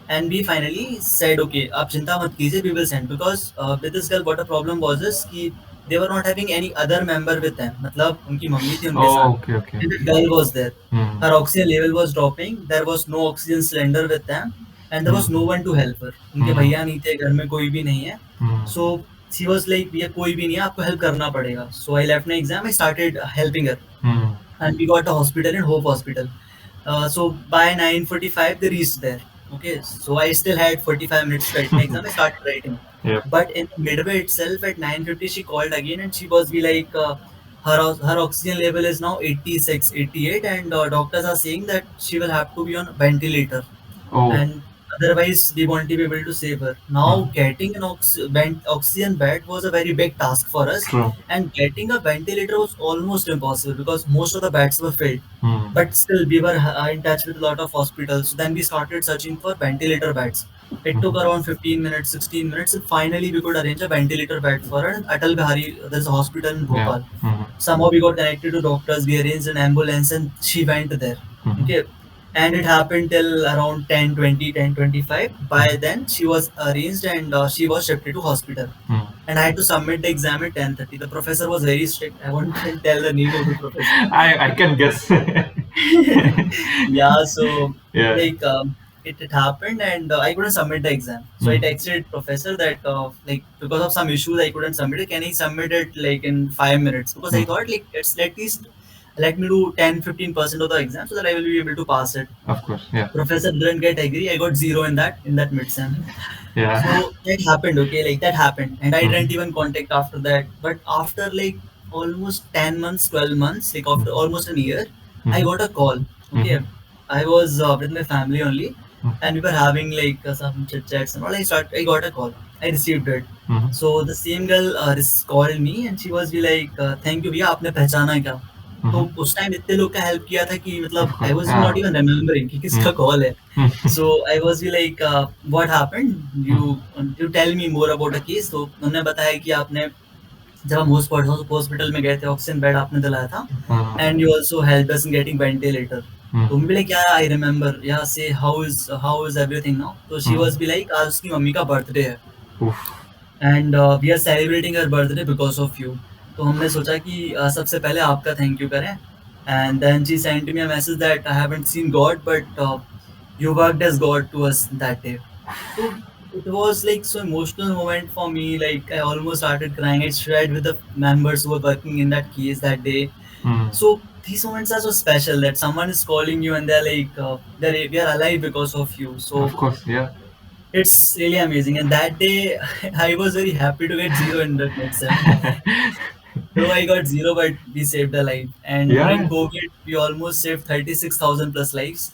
and we finally said, okay, आप चिंता मत कीजिए, we will send because with this girl, what the problem was is कि they were not having any other member with them. मतलब उनकी mummy थी उनके साथ, Oh, okay, okay. and the girl was there. Hmm. Her oxygen level was dropping. There was no oxygen cylinder with them, and there was no one to help her. उनके Hmm. भैया नहीं थे, घर में कोई भी नहीं है. Hmm. So she was like, भैया कोई भी नहीं है, आपको help करना पड़ेगा. So I left my exam. I started helping her, Hmm. and we got a hospital in Hope Hospital. So by 9:45 they reached there. Okay, so I still had 45 minutes to write my exam. I started writing, Yep. but in midway itself at 9:50 she called again and she was be like, her oxygen level is now 86, 88, and doctors are saying that she will have to be on ventilator, Oh. and otherwise we won't be able to save her. Now Hmm. getting an oxygen bed was a very big task for us, True. and getting a ventilator was almost impossible because most of the beds were filled. Hmm. But still, we were in touch with a lot of hospitals. So then we started searching for ventilator beds. It took around 15 minutes, 16 minutes, and finally we could arrange a ventilator bed for her in Atal Bihari. There's a hospital in Yeah. Bhopal. Hmm. Somehow we got connected to doctors. We arranged an ambulance, and she went there. Okay, and it happened till around 10:20, 10:25. By then she was arranged and she was shifted to hospital. Hmm. And I had to submit the exam at 10:30. The professor was very strict. I won't tell the name of the professor. I can guess. Yeah, so Yeah. like it happened and I couldn't submit the exam. So I Hmm. texted professor that like because of some issues I couldn't submit it. Can I submit it like in 5 minutes? Because I Hmm. thought like it's at least let me do 10-15% of the exam so that I will be able to pass it. Of course. Yeah. Professor didn't get agree. I got zero in that midsem. Yeah. So that happened. Okay, like that happened, and I didn't Hmm. even contact after that. But after like almost 10 months, 12 months, like after almost a year, I Hmm. got a call. Hmm. Okay, I was with my family only, Mm-hmm. and we were having like some chit chats and all. I got a call. I received it. Mm-hmm. So the same girl called me and she was be like, "Thank you भैया आपने पहचाना क्या?" तो Mm-hmm. उस time इतने लोग का help किया था कि Of मतलब course. I was not Yeah. even remembering कि किसका Mm-hmm. कॉल है. So I was be like, "What happened? You tell me more about the case." तो उन्होंने बताया कि आपने जब हम हॉस्पिटल में गए थे ऑक्सीजन बेड आपने दिलाया था and you also help us in getting ventilator तो मैं भी like yeah I remember yeah say how is everything now तो she was Mm-hmm. Be like आज उसकी मम्मी का बर्थडे है Oof. And we are celebrating her birthday because of you तो हमने सोचा कि सबसे पहले आपका थैंक यू करें and then she sent me a message that I haven't seen God but you worked as God to us that day. So it was like so emotional moment for me. Like I almost started crying. I shared with the members who were working in that case that day. Mm. So these moments are so special that someone is calling you and they're like, we are alive because of you. So Of course. Yeah. it's really amazing. And that day, I was very happy to get zero in that itself. Though I got zero, but we saved a life. And during Yeah. COVID, we almost saved 36,000 plus lives.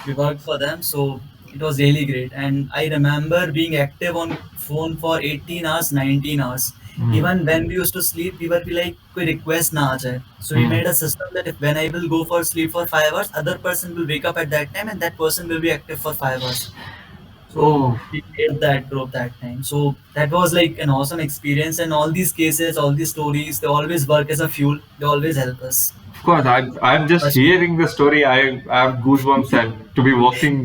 We worked for them, so it was really great. And I remember being active on phone for 18 hours, 19 hours. Mm. Even when we used to sleep, we were be like, कोई request ना आ जाए. So we Mm. made a system that if when I will go for sleep for 5 hours, other person will wake up at that time, and that person will be active for 5 hours. So Oh, we made that group that time. So that was like an awesome experience. And all these cases, all these stories, they always work as a fuel. They always help us. of course. I'm just Trust me. hearing the story. I have goosebumps, and to be working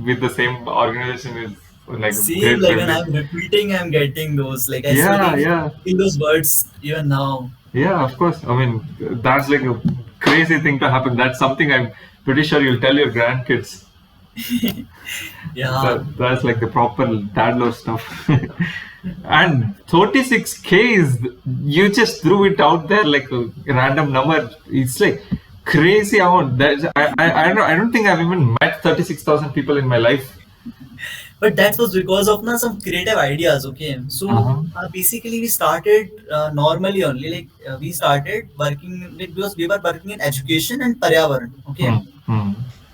with the same organization is like a Same great like when privilege. I'm repeating, I'm getting those. Like I still Yeah. can Yeah. feel those words even now. Yeah. Of course. I mean, that's like a crazy thing to happen. That's something I'm pretty sure you'll tell your grandkids. Yeah. That's like the proper dad lore stuff. And 36K is you just threw it out there like a random number. It's like crazy amount. I don't think I've even met 36,000 people in my life. But that was because of na, some creative ideas. Okay. So Uh-huh. basically, we started normally only. Like we started working like, because we were working in education and Paryavaran. Okay. Hmm. Hmm.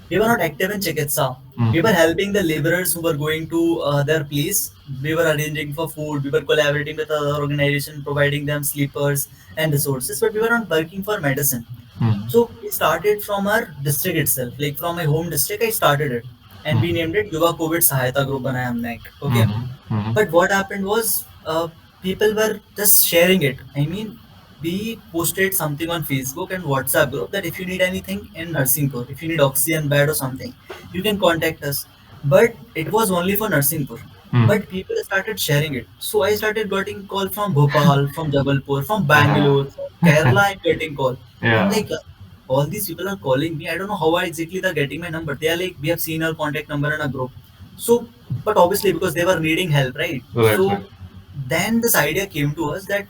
We were not active in Chikitsa. Hmm. We were helping the laborers who were going to their place. We were arranging for food. We were collaborating with other organization, providing them sleepers and resources. But we were not working for medicine. Hmm. So we started from our district itself. Like from my home district, I started it, and we named it Yuva COVID Sahayata Group. बनाया हमने एक, Hmm. okay. Hmm. But what happened was, people were just sharing it. I mean, we posted something on Facebook and WhatsApp group that if you need anything in Narsinghpur, if you need oxygen bed or something, you can contact us. But it was only for Narsinghpur. Hmm. But people started sharing it. So I started getting call from Bhopal, from Jabalpur, from Uh-huh. Bangalore, from Kerala. I'm getting call. I'm Yeah. like, all these people are calling me. I don't know how exactly they're getting my number. They are like, we have seen our contact number in a group. So, but obviously because they were needing help, right? Right. Right. So then this idea came to us that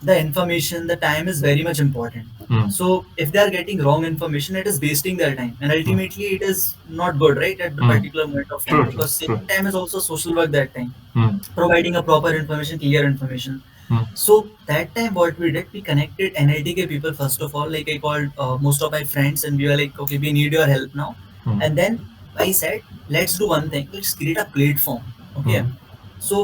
the information, the time is very much important. Hmm. So if they are getting wrong information, it is wasting their time, and Hmm. ultimately it is not good, right? At the Hmm. particular moment of time, True. True. because True. saving time is also social work that time, Hmm. providing a proper information, clear information. Hmm. So that time, what we did, we connected NLTK people first of all. Like I called most of my friends, and we were like, okay, we need your help now. Hmm. And then I said, let's do one thing. Let's create a platform. Okay. Hmm. So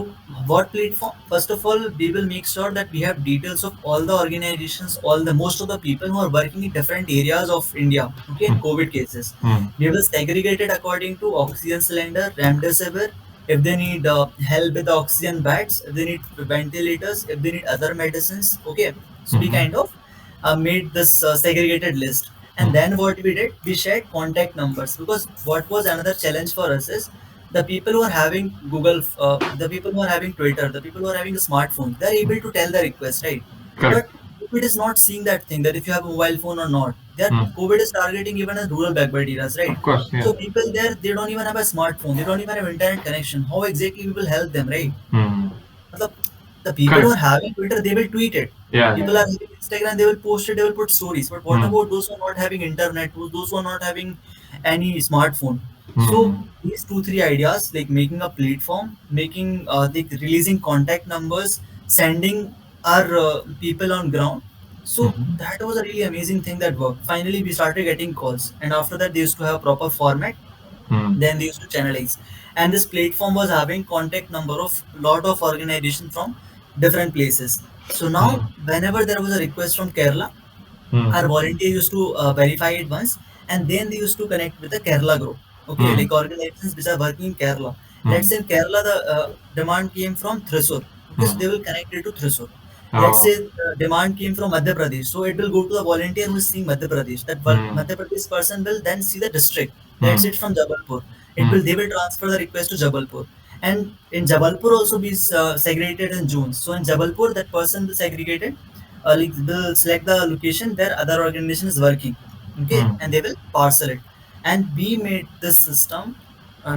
what platform? First of all, we will make sure that we have details of all the organizations, all the most of the people who are working in different areas of India. Okay, in COVID cases, Hmm. we will segregate it according to oxygen cylinder, remdesivir, if they need help with the oxygen beds, if they need ventilators, if they need other medicines. Okay, so we Hmm. kind of made this segregated list. And Hmm. then what we did, we shared contact numbers, because what was another challenge for us is the people who are having Google, the people who are having Twitter, the people who are having a smartphone, they're able to tell the request, right? Correct. But COVID is not seeing that thing that if you have a mobile phone or not. That Hmm. COVID is targeting even as rural backward areas, right? Of course. Yeah. So people there, they don't even have a smartphone, they don't even have internet connection. How exactly we will help them, right? Hmm. मतलब, the people who Correct. are having Twitter, they will tweet it. Yeah. People Yeah. are having Instagram, they will post it, they will put stories. But what Hmm. about those who are not having internet, those who are not having any smartphone? So Hmm. these two, three ideas, like making a platform, like releasing contact numbers, sending our people on ground. So Mm-hmm. that was a really amazing thing that worked. Finally, we started getting calls, and after that, they used to have proper format. Mm. Then they used to channelize, and this platform was having contact number of lot of organizations from different places. So now, Mm. whenever there was a request from Kerala, our Mm. volunteer used to verify it once, and then they used to connect with the Kerala group. Okay, Mm. like organizations which are working in Kerala. Let's Mm. say in Kerala the demand came from Thrissur. Okay, so Mm. they will connect it to Thrissur. Let's Oh. say the demand came from Madhya Pradesh, so it will go to the volunteer who is seeing Madhya Pradesh. That Mm. Madhya Pradesh person will then see the district. Let's say Mm. it's from Jabalpur. It Mm. will They will transfer the request to Jabalpur, and in Jabalpur also be segregated in zones. So in Jabalpur, that person will segregate it, like will select the location where other organization is working, okay, Mm. and they will parcel it. And we made this system,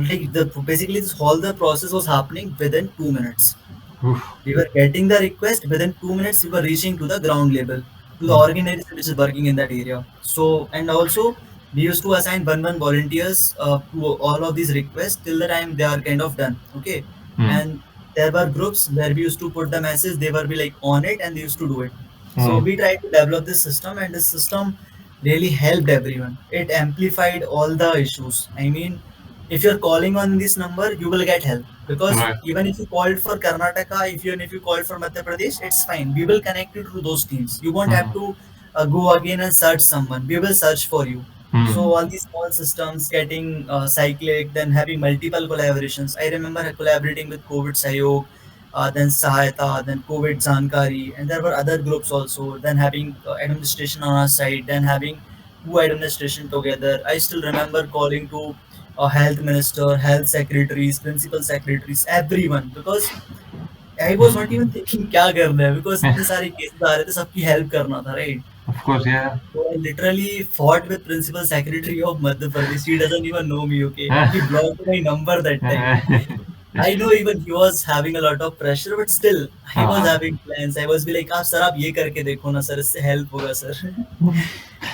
like the basically this whole the process was happening within 2 minutes. Oof. We were getting the request within 2 minutes. We were reaching to the ground level, to the Mm. organization which is working in that area. So, and also we used to assign one volunteers to all of these requests till the time they are kind of done. Okay, Mm. and there were groups where we used to put the message. They were be like on it, and they used to do it. So Mm. we tried to develop this system, and this system really helped everyone. It amplified all the issues. I mean, if you're calling on this number, you will get help, because Right. even if you called for Karnataka, even if you called for Madhya Pradesh, it's fine. We will connect you to those teams. You won't have Mm. to go again and search someone. We will search for you. Mm. So all these small systems getting cyclic, then having multiple collaborations. I remember collaborating with COVID Sayog, then Sahayata, then COVID Zankari, and there were other groups also. Then having administration on our side, then having two administration together. I still remember calling to health minister, health secretaries, principal secretaries, everyone, because I was not even Mm. thinking क्या करना है, because इतने सारे cases आ रहे थे, सबकी help करना था, right? Of course, yeah. So I literally fought with principal secretary of Madhya Pradesh. He doesn't even know me, okay? He Yeah. blocked my number that time. I know even he was having a lot of pressure, but still, I was Uh-huh. having plans. I was be like, आप sir आप ये करके देखो ना sir, इससे help होगा sir.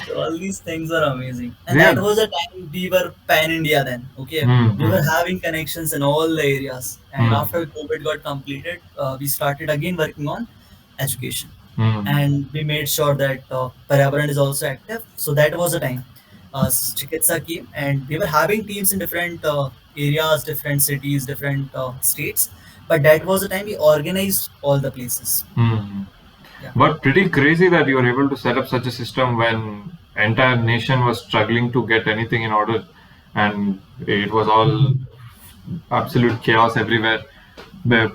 So all these things are amazing. And that Yeah. was a time we were pan India then. Okay. Mm. We were Mm. having connections in all the areas. And Mm. after COVID got completed, we started again working on education. Mm. And we made sure that Paryavaran is also active. So that was the time. Chikitsa came, and we were having teams in different areas, different cities, different states. But that was the time we organized all the places. Mm. Yeah. But pretty crazy that you were able to set up such a system when entire nation was struggling to get anything in order, and it was all absolute chaos everywhere. But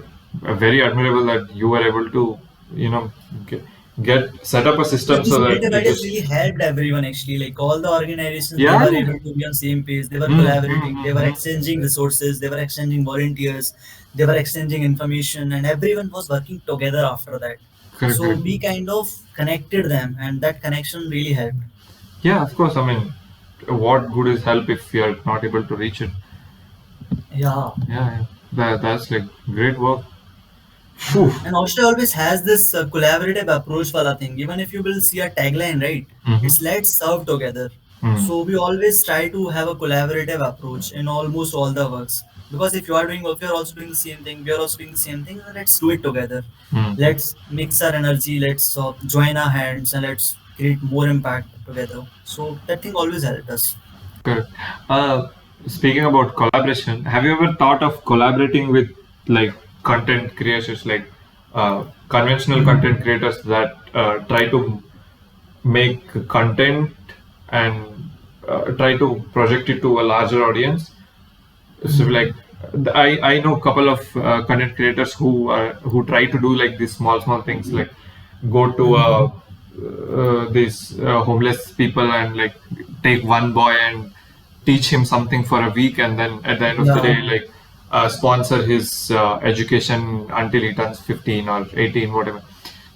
very admirable that you were able to, you know, get, get set up a Yeah, system this so that creative it ideas was. really helped everyone actually. Like all the organizations, they Yeah. were able to be on same page. They were Mm, collaborating. They were mm. exchanging resources. They were exchanging volunteers. They were exchanging information, and everyone was working together after that. Correct, So correct. we kind of connected them, and that connection really helped. Yeah, of course. I mean, what good is help if you're not able to reach it? Yeah. Yeah, yeah. That's like great work. Phew. And Austria always has this collaborative approach wala thing. Even if you will see a tagline, right? Mm-hmm. It's let's serve together. Mm. So we always try to have a collaborative approach in almost all the works. Because if you're also doing the same thing, we are also doing the same thing, then let's do it together. Mm. Let's mix our energy, let's join our hands, and let's create more impact together. So that thing always helped us. Correct. Uh, Speaking about collaboration, have you ever thought of collaborating with like content creators, like conventional content creators that try to make content and try to project it to a larger audience? So like I know a couple of content creators who try to do like these small things, like go to these homeless people and like take one boy and teach him something for a week, and then at the end of the day Yeah. like sponsor his education until he turns 15 or 18, whatever.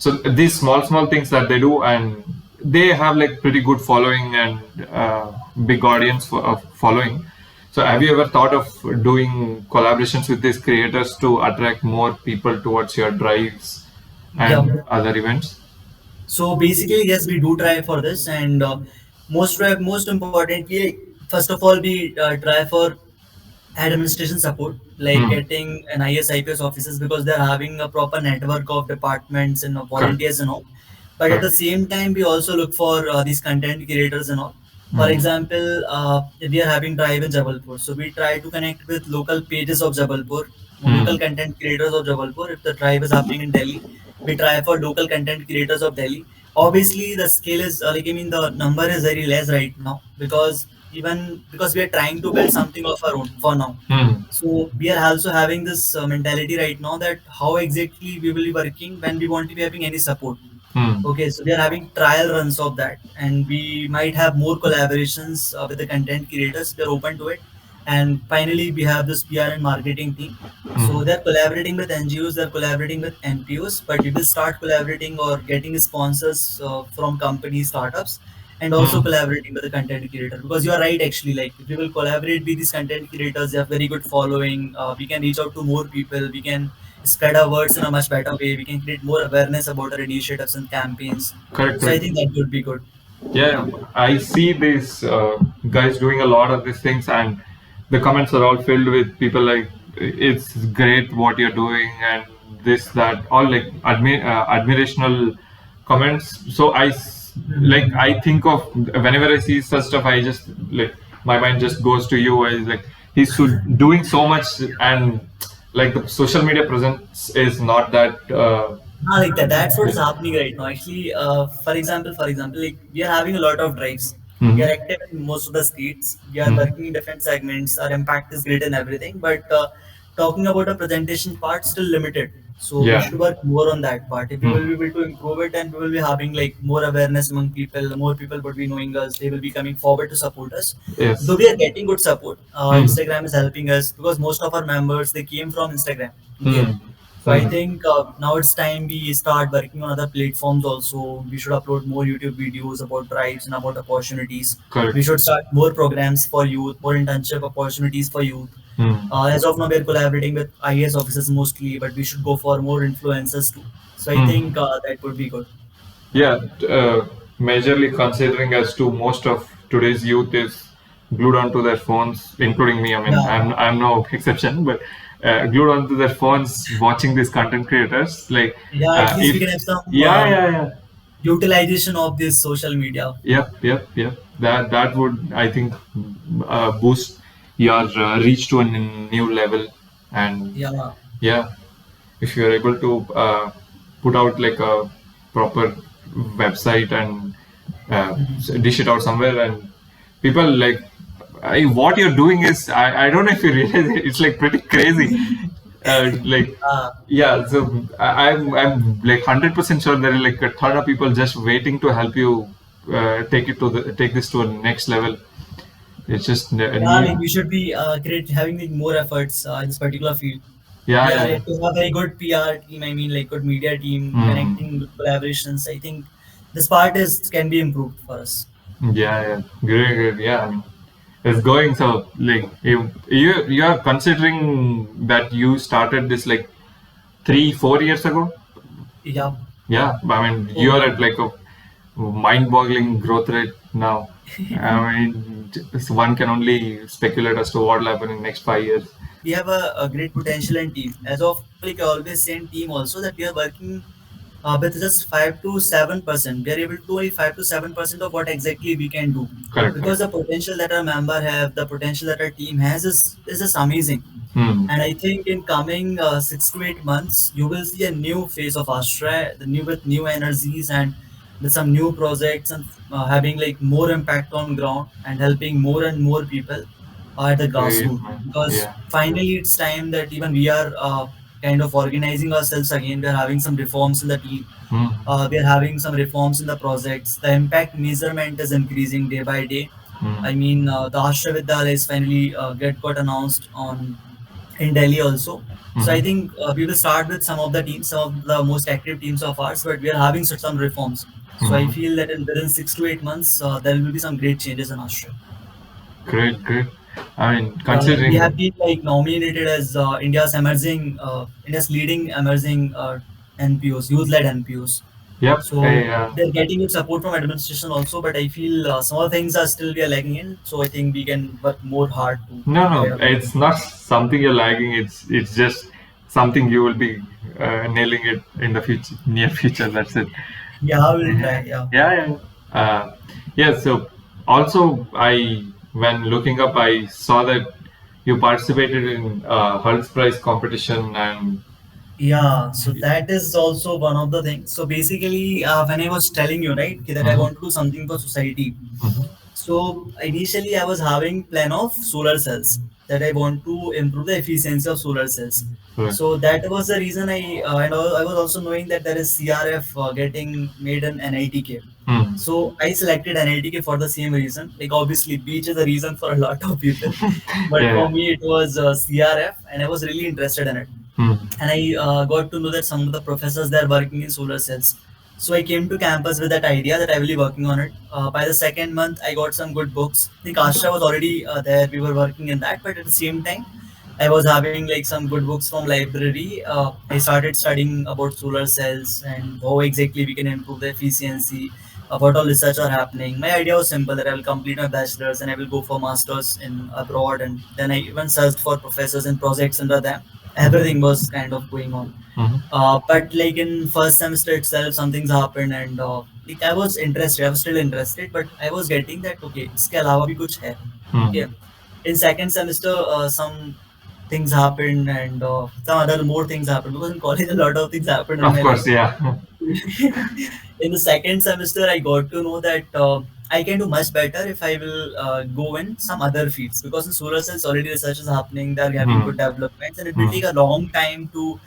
So these small things that they do, and they have like pretty good following and big audience following. So have you ever thought of doing collaborations with these creators to attract more people towards your drives Yeah. and other events? So basically, yes, we do try for this, and most importantly, first of all, we try for administration support, like Hmm. getting an IS IPS officers, because they're having a proper network of departments and Correct. volunteers and all. but at Correct. the same time we also look for these content creators and all. For Mm. example, if we are having drive in Jabalpur, so we try to connect with local pages of Jabalpur, local Mm. content creators of Jabalpur. If the drive is happening in Delhi, we try for local content creators of Delhi. Obviously the scale is like, I mean, the number is very less right now, because even because we are trying to build something of our own for now. Mm. So we are also having this mentality right now, that how exactly we will be working when we want to be having any support. Mm. Okay, so we are having trial runs of that, and we might have more collaborations with the content creators. We are open to it, and finally, we have this PR and marketing team. So Mm. they're collaborating with NGOs, they're collaborating with NPOs, but we will start collaborating or getting sponsors from companies, startups, and also Mm. collaborating with the content creator. Because you are right, actually, like if we will collaborate with these content creators, they have very good following. We can reach out to more people. We can spread our words in a much better way. We can create more awareness about our initiatives and campaigns. Correct, So I correct. think that would be good. Yeah, I see these guys doing a lot of these things, and the comments are all filled with people like, "It's great what you're doing," and this, that, all like admirational comments. So like Mhm. I think of whenever I see such stuff, I just like my mind just goes to you. I like he's doing so much, and like the social media presence is not that. Like that. That's what is happening right now. Actually, for example, like we are having a lot of drives. We are Mhm. active in most of the states. We are Mhm. working in different segments. Our impact is great and everything. But talking about the presentation part, still limited. So we Yeah. should work more on that part. If we will Mhm. be able to improve it, and we will be having like more awareness among people. More people would be knowing us. They will be coming forward to support us. Yes. Though we are getting good support, Hmm. Instagram is helping us, because most of our members, they came from Instagram. Okay, Hmm. so I Hmm. think now it's time we start working on other platforms also. We should upload more YouTube videos about drives and about opportunities. We Correct. should start more programs for youth, more internship opportunities for youth. Hmm. As of now, we're collaborating with IAS officers mostly, but we should go for more influencers too. So I think Hmm. that would be good. Yeah, majorly considering as to most of today's youth is glued onto their phones, including me. I mean, Yeah, I'm no exception, but glued onto their phones, watching these content creators. Like, yeah. At least we if can have some yeah, yeah, yeah, utilization of this social media. yep. That would, I think, boost your reach to a new level, and Yeah. yeah, if you're able to put out like a proper website and Mhm. dish it out somewhere, and people like, what you're doing is, I don't know if you realize it, it's like pretty crazy. Like, Uh, yeah, so I'm like 100% sure there are like a ton of people just waiting to help you take this to a next level. It's just a Yeah, like new. we should be having like more efforts in this particular field. Yeah, Yeah, yeah, to have a very good PR team. I mean, like good media team, mm. connecting good collaborations. I think this part is can be improved for us. Yeah. Great. Yeah, I mean, it's going so like you are considering that you started this like 3 4 years ago. Yeah. Yeah, I mean, you Oh, are at like a mind-boggling growth rate now. I mean, one can only speculate as to what will happen in next 5 years. we have a great potential in team. As of now, like I always say in team also, that we are working with just 5 to 7%. We are able to do only 5 to 7% of what exactly we can do, Correct, because correct. the potential that our member have, the potential that our team has is just amazing. Hmm. And I think in coming 6 to 8 months, you will see a new face of Astra, the new with new energies and with some new projects, and having like more impact on ground and helping more and more people at the Great, grassroots. man. Because Yeah. finally, it's time that even we are kind of organizing ourselves again. We are having some reforms in the team. Hmm. We are having some reforms in the projects. The impact measurement is increasing day by day. Hmm. I mean, the Ashra Vidyalaya is finally got announced on in Delhi also. So I Hmm. think we will start with some of the teams, some of the most active teams of ours, but we are having some reforms. So I Hmm. feel that within 6 to 8 months, there will be some great changes in Australia. Great, great. I mean, We considering. have been like nominated as India's leading emerging NPOs, youth-led NPOs. Yep. So they're getting good support from administration also, but I feel some of the things are still we are lagging in. So I think we can work more hard to get No, up. it's not something you're lagging. It's just something you will be nailing it in the future, near future. That's it. Yeah, we'll try. Yeah. Yeah, yeah. Yeah, so also when looking up, I saw that you participated in Hertz Prize competition and Yeah, so that is also one of the things. So basically, when I was telling you, right, that I Mhm, want to do something for society. mhm, So initially, I was having plan of solar cells, that I want to improve the efficiency of solar cells. right. So that was the reason I was also knowing that there is CRF getting made in NITK. Mm, So I selected NITK for the same reason. Like obviously, beach is a reason for a lot of people, but yeah, for yeah. me it was CRF, and I was really interested in it. Mm, And I got to know that some of the professors they are working in solar cells. So I came to campus with that idea that I will be working on it. By the second month, I got some good books. I think Asha was already there. We were working in that, but at the same time, I was having like some good books from library. I started studying about solar cells and how exactly we can improve the efficiency. What all research are happening. My idea was simple that I will complete my bachelor's and I will go for masters in abroad, and then I even searched for professors and projects under them. Everything was kind of going on. mhm, But like in first semester itself, some things happened, and like I was interested. I was still interested, but I was getting that okay, इसके अलावा भी कुछ है. mm. Okay. In second semester, some things happened, and some other more things happened because in college a lot of things happened in Of my course, life. yeah. In the second semester, I got to know that I can do much better if I will go in some other fields, because in solar cells already research is happening. They are having Mm, good developments, and it will mm. take a long time to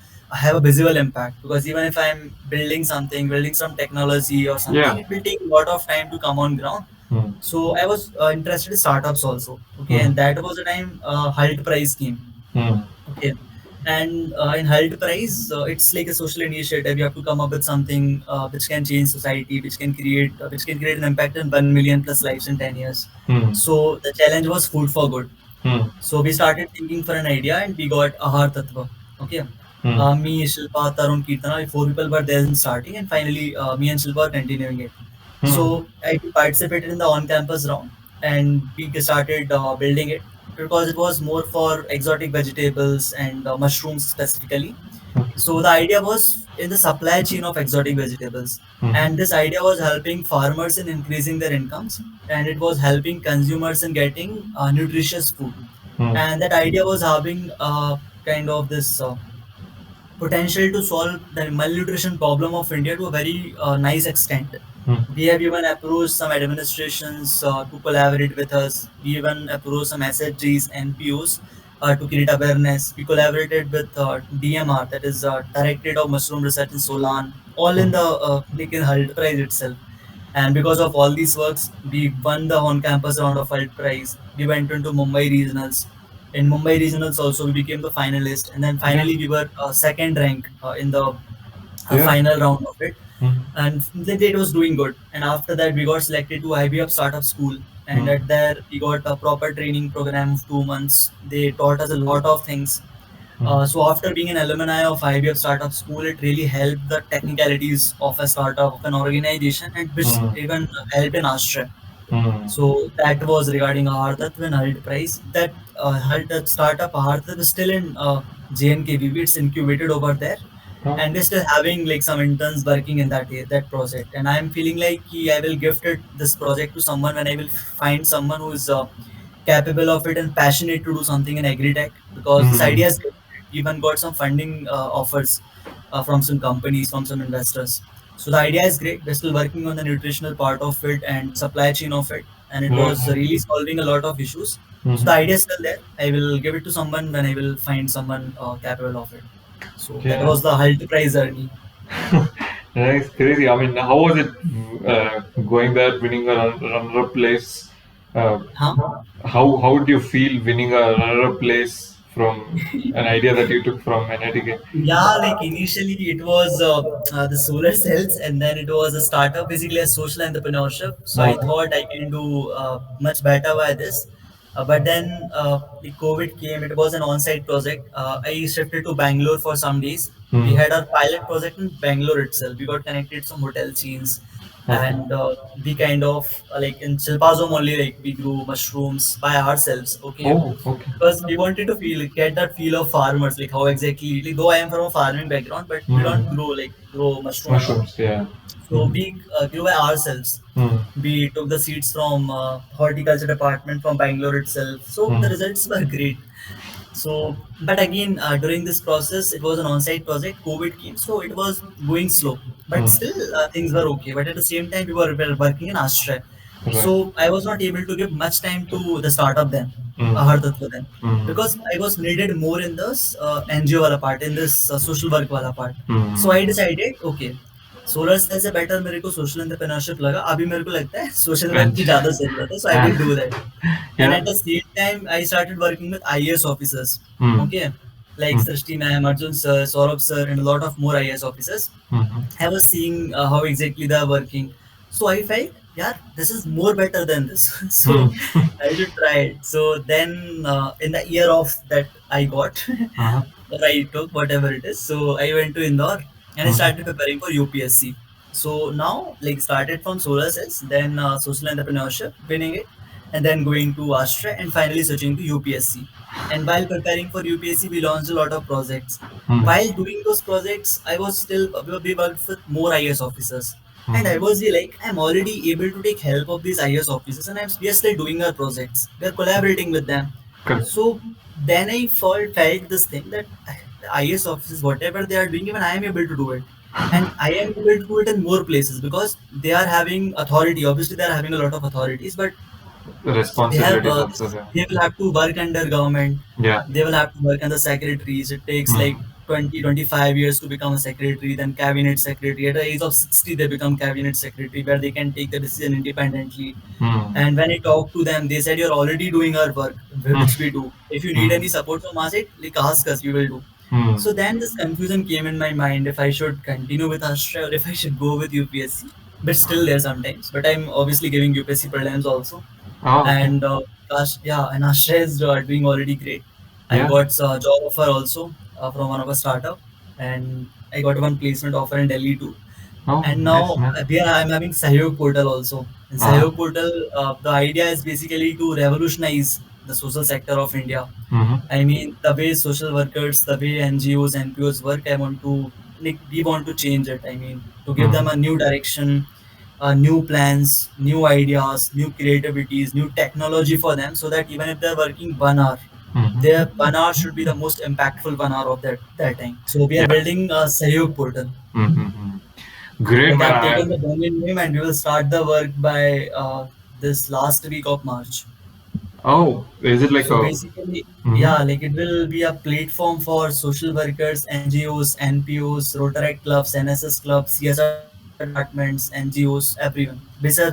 have a visible impact. Because even if I'm building something, building some technology or something, Yeah. it will take a lot of time to come on ground. Mm, So I was interested in startups also. Okay, mm, and that was the time Halt Prize came. mm, Okay. And in Halt Prize, it's like a social initiative. You have to come up with something which can change society, which can create an impact in 1 million plus lives in 10 years. mm, So the challenge was food for good. mm, So we started thinking for an idea, and we got Ahar Tattva. Okay. mm, Me, Shilpa, Tarun, Kirtana, four people were there in starting, and finally me and Shilpa are continuing it. mm, So I participated in the on-campus round, and we started building it because it was more for exotic vegetables and mushrooms specifically. okay. So the idea was in the supply chain of exotic vegetables, Mhm, and this idea was helping farmers in increasing their incomes, and it was helping consumers in getting nutritious food. mm, And that idea was having kind of this potential to solve the malnutrition problem of India to a very nice extent. mm, We have even approached some administrations to collaborate with us. We even approached some SHGs, NPOs to create awareness. We collaborated with DMR, that is Directorate of Mushroom Research in Solan, all in mm, the like in Hult Prize itself. And because of all these works, we won the on-campus round of Hult Prize. We went into Mumbai regionals. In Mumbai regionals also, we became the finalist, and then yeah, finally we were second rank in the yeah. final round of it, Mhm, and it was doing good. And after that, we got selected to IBF Startup School, and mm, at there we got a proper training program of 2 months. They taught us a lot of things. mm, So after being an alumni of IBF Startup School, it really helped the technicalities of a startup of an organization, and which mm, even helped in Aashraya. mm, So that was regarding Ahartat when Halt Price. That Halt startup Ahartat is still in JNKVB. It's incubated over there, oh, and we're still having like some interns working in that project. And I'm feeling like I will gift this project to someone when I will find someone who is capable of it and passionate to do something in agri-tech, because this mm, idea is great. We even got some funding offers from some companies, from some investors. So the idea is great. We're still working on the nutritional part of it and supply chain of it, and it right. was really solving a lot of issues. So the Mhm, idea is still there. I will give it to someone when I will find someone capable of it. So that yeah. was the Halt Prize journey. That's crazy. I mean, how was it going there, winning a runner-up place? Uh, Huh? how would you feel winning a runner-up place from an idea that you took from NITK? Yeah, like initially it was the solar cells, and then it was a startup, basically a social entrepreneurship. So I Okay. thought I can do much better by this. But then the COVID came. It was an on-site project. I shifted to Bangalore for some days. We Hmm. had our pilot project in Bangalore itself. We got connected to some hotel chains, Okay. and we kind of like in Chilpazom only, like we grew mushrooms by ourselves. Okay, Oh, okay. because we wanted to get that feel of farmers, like how exactly, like though I am from a farming background, but we don't Hmm. grow mushroom and all. Mushrooms, yeah. So we grew by ourselves. Mm. We took the seeds from horticulture department from Bangalore itself. So the Mm. results were great. So, but again, during this process, it was an on-site project. COVID came, so it was going slow. But Mm. still, things were okay. But at the same time, we were working in Aashraya. Right. So I was not able to give much time to the startup then, Mm. Ahartatva then, Mm. because I was needed more in this NGO wala part, in this social work wala part. Mm. So I decided, okay, solar cell से better मेरे को social entrepreneurship लगा, अभी मेरे को लगता है social work And की ज्यादा जरूरत है, so I will do that. And yeah. at the same time, I started working with IAS officers. Mm. Okay, like Mm. Srishti ma'am, Arjun sir, Saurabh sir, and a lot of more IAS officers. Mhm. I was seeing how exactly they are working. So I felt, yeah, this is more better than this. Mm. So I should try it. So then, in the year of that I got, Uh-huh. or I took whatever it is. So I went to Indore and I Mhm. started preparing for UPSC. So now, like, started from solar cells, then social entrepreneurship, winning it, and then going to Astra, and finally switching to UPSC. And while preparing for UPSC, we launched a lot of projects. Mm. While doing those projects, I was still we worked with more IS officers, and I Mhm. was like, I'm already able to take help of these IS officers, and we are still doing our projects. We are collaborating with them. Correct. So then I felt this thing that the IS officers, whatever they are doing, even I am able to do it. And I am able to do it in more places because they are having authority. Obviously, they are having a lot of authorities, but The they have responsibilities also there. they will have to work under government. Yeah. They will have to work under secretaries. It takes Mm. like 20-25 years to become a secretary, then cabinet secretary. At the age of 60 they become cabinet secretary, where they can take the decision independently. Mm. And when I talked to them, they said, you're already doing our work, Mm. which we do. If you need Mm. any support from us, like, ask us, we will do. Mm. So then this confusion came in my mind, if I should continue with Astra or if I should go with UPSC. But still there sometimes. But I'm obviously giving UPSC prelims also. Oh, okay. And yeah, and Astra is doing already great. I Yeah. got a job offer also from one of a startup, and I got one placement offer in Delhi too. Oh, And nice, now man. I'm having Sahyog portal also. In Uh-huh. Sahyog portal, the idea is basically to revolutionize the social sector of India. Mm-hmm. I mean, the way social workers, the way NGOs, NPOs work, I want to, like, we want to change it. I mean, to give them Mm-hmm. a new direction, new plans, new ideas, new creativities, new technology for them, so that even if they're working 1 hour, their Mm-hmm. 1 hour should be the most impactful 1 hour of that time. So we are Yeah. building a Sahyog portal. Mm-hmm. Great, Like, man. I've taken the domain name and we will start the work by this last week of March. Oh, is it like So a? basically, Mm-hmm. yeah, like it will be a platform for social workers, NGOs, NPOs, Rotaract clubs, NSS clubs, CSR departments, NGOs, everyone, which are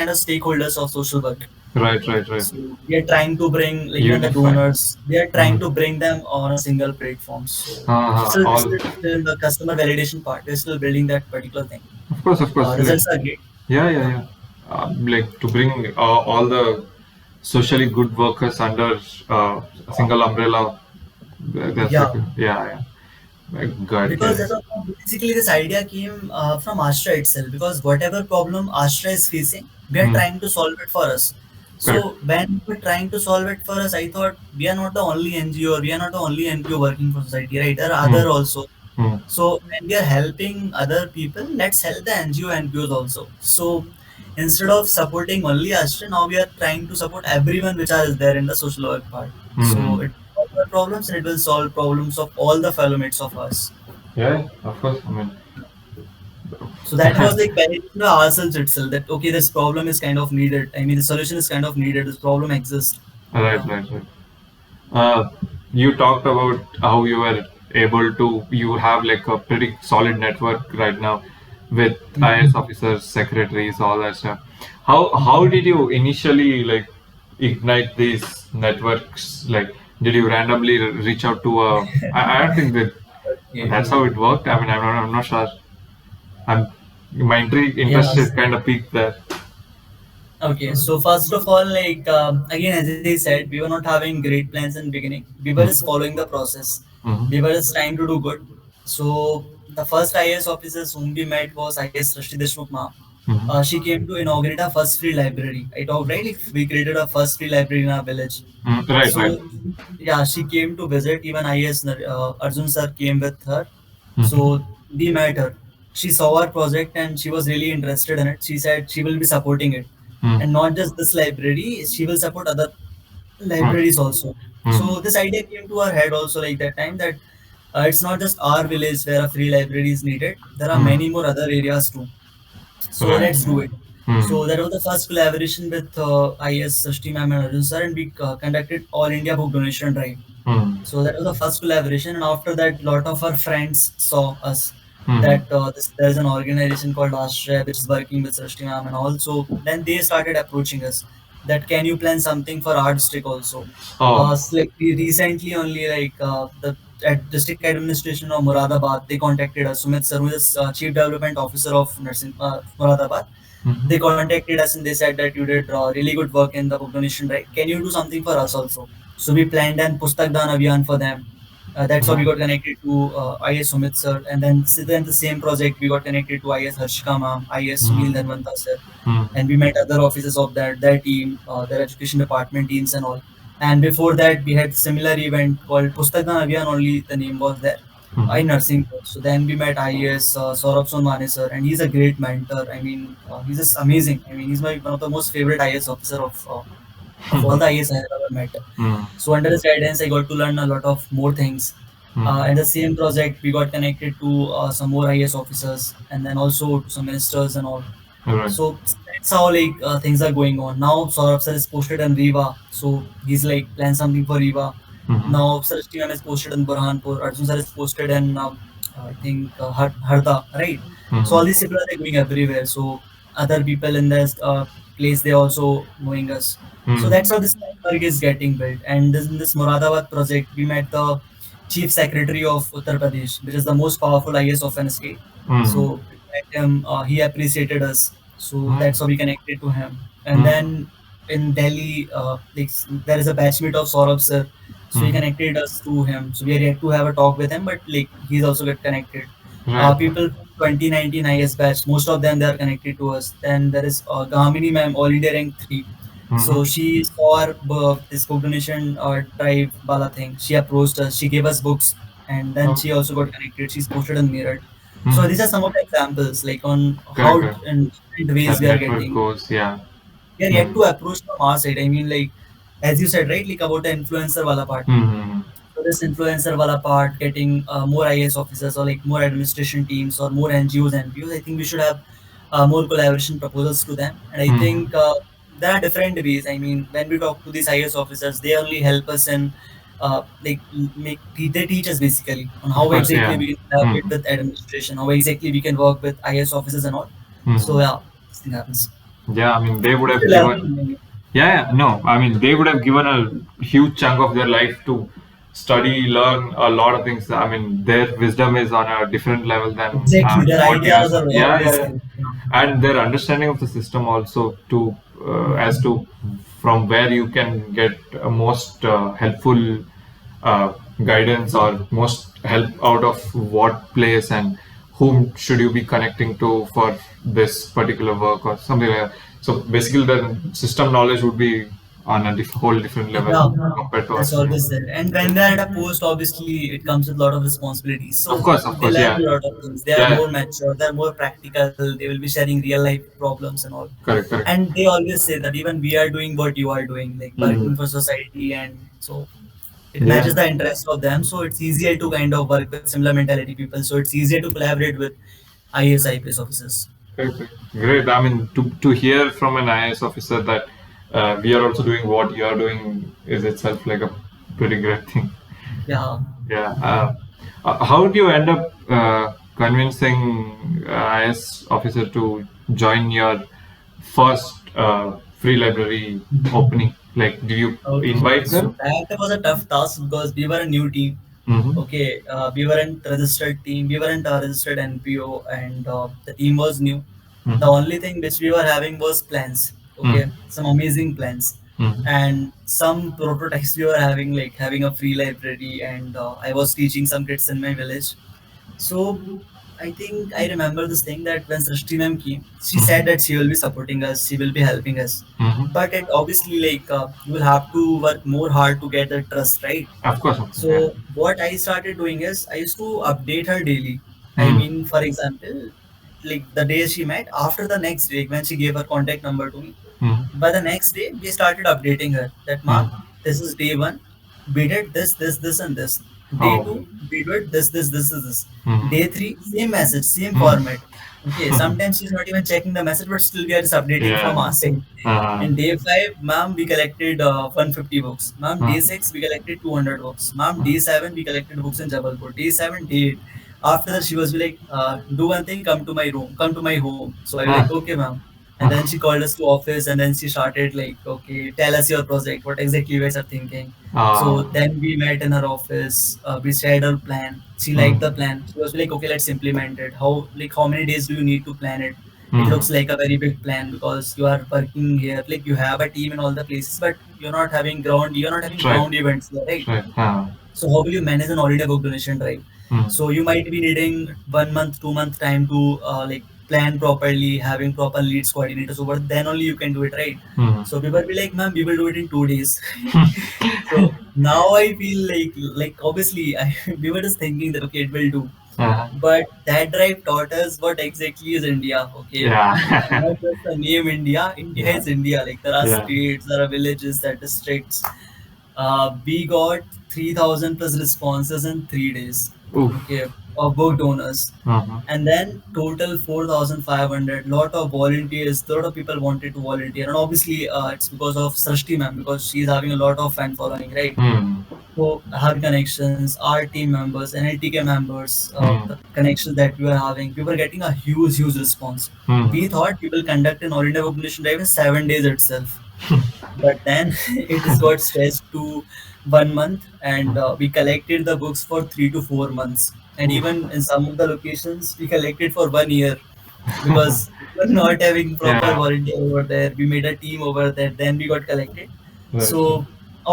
kind of stakeholders of social work. Right, right, right. So we are trying to bring, like, even the Unify. donors, we are trying Mm. to bring them on a single platform. So All. still in the customer validation part. We're still building that particular thing. Of course. Like, Results are great. yeah, yeah, Yeah. yeah. Like to bring all the socially good workers under a single umbrella. That's like, Yeah. yeah, yeah. Like, God, Because yes. basically this idea came from Astra itself. Because whatever problem Astra is facing, we are Mm. trying to solve it for us. Correct. So when we're trying to solve it for us, I thought we are not the only NGO or we are not the only NPO working for society, right? There are Mm. other also. Mm. So when we are helping other people, let's help the NGO NPOs also. So instead of supporting only Astra, now we are trying to support everyone which is there in the social work part. So Mm. it will solve our problems and it will solve problems of all the fellow mates of us. Yeah, of course. I mean, So that was like validation to ourselves itself that okay, this problem is kind of needed. I mean, the solution is kind of needed. This problem exists. right, Yeah. right, right. You talked about how you were able to, you have like a pretty solid network right now with IS Mhm. officers, secretaries, all that stuff. How did you initially like ignite these networks? Like, did you randomly reach out to a? I don't think that Okay. that's how it worked. I mean, I'm not sure. I'm my interest is Yes. kind of peaked there. Okay. So first of all, like again, as I said, we were not having great plans in beginning. We were just Mm-hmm. following the process. We Mm-hmm. were just trying to do good. So the first IS officers whom we met was IS Srishti Deshmukh ma'am. She came to inaugurate our first free library. I talked, right? Like, we created a first free library in our village. Mm-hmm. Right, right. So yeah, she came to visit. Even IS Arjun sir came with her. Mm-hmm. So we met her. she saw our project and she was really interested in it. She said she will be supporting it, Mm. and not just this library, she will support other Mm. libraries also. Mm. So this idea came to our head also like that time that it's not just our village where a free library is needed. There are Mm. many more other areas too. So Right. let's do it. Mm. So that was the first collaboration with IS Sashti ma'am and Arjun sir, and we conducted All India Book Donation Drive. Mm. So that was the first collaboration, and after that, lot of our friends saw us Mm. that there's an organization called Aashraya which is working with Srishti ma'am, and also then they started approaching us that can you plan something for our district also. Oh. Like we recently only like the at district administration of Muradabad they contacted us. Sumit sir, who is chief development officer of nursing Muradabad, Mhm. they contacted us and they said that you did really good work in the book donation drive. Can you do something for us also? So we planned an Pustak Dan Abhiyan for them. That's how we Mhm. got connected to IS Sumit sir, and then the same project we got connected to IS Harshika ma'am, IS Sunil Mhm. Dharmanta sir, Mm. and we met other officers of their team, their education department teams and all. And before that, we had similar event called Pustak Dan Abhiyan. Only the name was there. Mhm. In nursing course. So then we met IAS Saurabh Sonmane sir, and he's a great mentor. I mean, he's just amazing. I mean, he's my one of the most favorite IAS officer of all the IAS I have ever met. Mm. So under his guidance, I got to learn a lot of more things. Mhm. In the same project, we got connected to some more IAS officers, and then also to some ministers and all. Right. So that's how like things are going on now. Saurabh sir is posted in Riva, so he's like plan something for Riva. Mhm. Now Sarashti ma'am is posted in Burhanpur. Arjun sir is posted in I think Harda, right? So all Mhm. these people are like, going everywhere. So other people in this place they also knowing us. So Mm. that's how this network is getting built. And this, in this Moradabad project, we met the chief secretary of Uttar Pradesh, which is the most powerful IS of an state. Mm. So we met him. He appreciated us. So Mm. that's how we connected to him. And Mm. then in Delhi, like there is a batchmate of Saurabh sir. So he Mhm. connected us to him. So we are yet to have a talk with him, but like he's also get connected. Right. People from 2019 IS batch, most of them they are connected to us. Then there is Gamini ma'am, All India rank 3. Mhm. So she saw our this book donation drive Bala thing. She approached us. She gave us books, and then Oh. she also got connected. She's posted in Meerut. So Mhm. these are some of the examples, like on Correct. how Correct. in different ways That we are network getting. goes. Yeah. We are yet Mm. to approach from our side. I mean, like as you said, right? Like about the influencer wala part. Mhm. So this influencer wala part, getting more IAS officers or like more administration teams or more NGOs and NPOs, I think we should have more collaboration proposals to them. And I Mhm. think there are different ways. I mean, when we talk to these IAS officers, they only help us in they teach us basically on Of how course. exactly Yeah. we can collaborate Mhm. with administration, how exactly we can work with IAS officers and all. So Mhm. yeah, this thing happens. Yeah. I mean, they would We have still have given. Yeah, yeah, no, I mean, they would have given a huge chunk of their life to study, learn a lot of things. I mean, their wisdom is on a different level than exactly their what we have. ideas are Yeah, yeah, always yeah. good. Yeah. And their understanding of the system also to as to from where you can get a most helpful uh, guidance or most help out of what place and whom should you be connecting to for this particular work or something like that. So basically, the system knowledge would be on a whole different level Yeah, compared to that's us. always there. And when they're at a post, obviously it comes with a lot of responsibilities. So Of they course, learn yeah, a lot of things. They are yeah, more mature, they're more practical, they will be sharing real life problems and all. correct, correct. And they always say that even we are doing what you are doing, like Mm. working for society, and so it matches Yeah. the interest of them. So it's easier to kind of work with similar mentality people. So it's easier to collaborate with IAS, IPS officers. Perfect. Great. I mean, to hear from an IAS officer that we are also doing what you are doing is itself like a pretty great thing. Yeah. Yeah. How do you end up convincing IAS officer to join your first free library opening? Like, do you Okay, invite so them? that was a tough task because we were a new team. Mm-hmm. Okay, we weren't registered team, we weren't a registered NPO, and the team was new. The Mm-hmm. only thing which we were having was plans. Okay, Mm-hmm. some amazing plans, and some prototypes we were having, like having a free library, and I was teaching some kids in my village. So I think I remember this thing that when Srishti ma'am came, she said Mm-hmm. that she will be supporting us, she will be helping us. Mm-hmm. But it obviously like you will have to work more hard to get the trust, right? Of course, yeah. So what I started doing is I used to update her daily. I Mm. mean, for example, like the day she met, after the next week when she gave her contact number to me, Hmm. by the next day we started updating her that mom, Hmm. this is day one, we did this and this. Day Oh. two, we did this is this. Hmm. Day three, same message, same Hmm. format. Okay, sometimes she's not even checking the message, but still we are just updating from Yeah. our side. Uh, In day 5, ma'am, we collected 150 books. Ma'am, uh, day 6, we collected 200 books. Ma'am, day 7, we collected books in Jabalpur. Day 7, day 8. After that, she was like, do one thing, come to my room, come to my home. So I was like, uh, okay, ma'am. And uh, then she called us to office and then she started like, okay, tell us your project, what exactly you guys are thinking. So uh, then we met in her office, we shared our plan. She liked the hmm. plan. She was like, okay, let's implement it. How many days do you need to plan it? It Hmm. looks like a very big plan because you are working here, like you have a team in all the places, but you're not having Right. ground events there, right? Right. So how will you manage an holiday book donation drive? Hmm. So you might be needing 1 month, 2 month time to like plan properly, having proper leads coordinators over. Then only you can do it, right? Hmm. So people be like, "Ma'am, we will do it in 2 days." So now I feel like obviously we were just thinking that okay, it will do, uh, but that drive taught us what exactly is India. Okay, it's yeah. not just the name India. India Yeah. is India. Like there are Yeah. states, there are villages, there are districts. We got 3,000 plus responses in 3 days. Oof. Okay, of book donors, Uh-huh. and then total 4,500. Lot of volunteers. Lot of people wanted to volunteer, and obviously it's because of Srishti ma'am because she's having a lot of fan following, right? Hmm. So her connections, our team members, NLTK members, Hmm. the connections that we were having, we were getting a huge response. Hmm. We thought we will conduct an All India Population Drive in 7 days itself, but then it has got stretched to 1 month, and we collected the books for 3 to 4 months, and Oof. even in some of the locations we collected for 1 year because we were not having proper Yeah. volunteer over there. We made a team over there, then we got collected. Right. So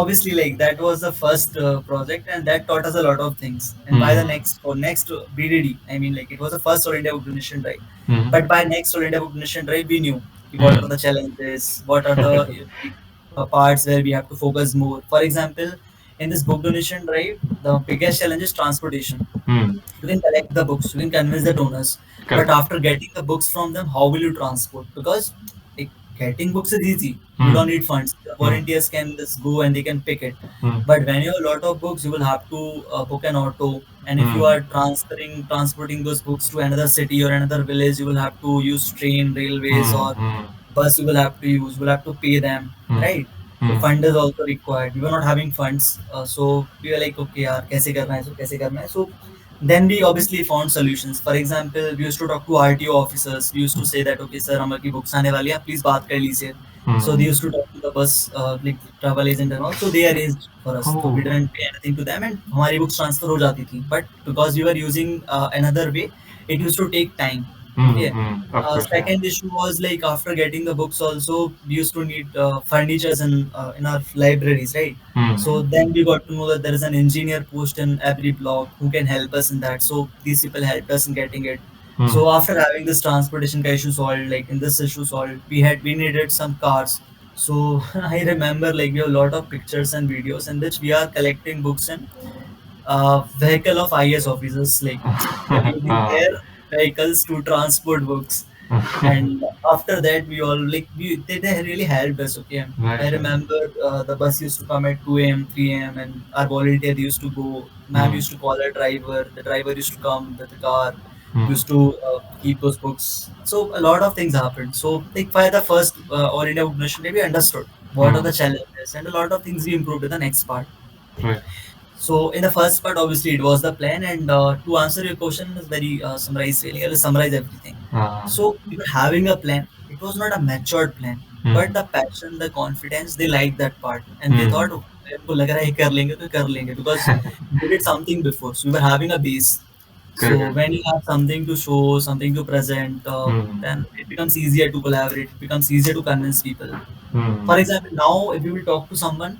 obviously, like that was the first project, and that taught us a lot of things. And by the Hmm. next BDD, I mean, like it was the first All India Book Donation Drive, Hmm. but by next All India Book Donation Drive, we knew what are Hmm. the challenges, what are the parts where we have to focus more. For example, in this book donation drive, the biggest challenge is transportation. Hmm. You can collect the books, you can convince the donors, but Correct. after getting the books from them, how will you transport? Because like, getting books is easy. You Hmm. don't need funds. The Hmm. volunteers can just go and they can pick it. Hmm. But when you have a lot of books, you will have to book an auto. And if you Hmm. are transporting those books to another city or another village, you will have to use train, railways, Hmm. or Hmm. bus you will have to use. You will have to pay them, Hmm. right? So Hmm. fund is also required. We were not having funds, so we were like, okay, yaar, कैसे करना है? So कैसे करना है? So then we obviously found solutions. For example, we used to talk to RTO officers. We used to say that, okay, sir, हमारी books आने वाली है, please बात कर लीजिए. So they Hmm. used to talk to the bus, like travel agent and all. So they arranged for us. So we Oh. didn't pay anything to them, and हमारी books transfer हो जाती थी. But because we were using another way, it used to take time. Hmm. Okay. Hmm. Of course, yeah. Second issue was like after getting the books, also we used to need furnitures in our libraries, right? So Hmm. then we got to know that there is an engineer post in every block who can help us in that. So these people helped us in getting it. Hmm. So after having this transportation ka issue solved, like in this issue solved, we needed some cars. So I remember like we have a lot of pictures and videos in which we are collecting books in vehicle of IS officers. Like we are using Ah. their vehicles to transport books. And after that, we all like they really helped us. Okay, Right, I right. remember the bus used to come at 2 a.m., 3 a.m., and our volunteer used to go. Ma'am Hmm. used to call a driver. The driver used to come with the car. Hmm. Used to keep those books. So a lot of things happened. So like by the first All India Book Donation Day, we understood what are Hmm. the challenges, and a lot of things we improved in the next part. Right. So in the first part, obviously it was the plan, and to answer your question is very summarized. Really, I will summarize everything. Ah. So we were having a plan. It was not a matured plan, Hmm. but the passion, the confidence, they liked that part, and they Hmm. thought, "Okay, इनको लग रहा है ये कर लेंगे तो कर लेंगे," because we did something before. So we were having a base. So Correct. when you have something to show, something to present, Hmm. then it becomes easier to collaborate. It becomes easier to convince people. Hmm. For example, now if you will talk to someone,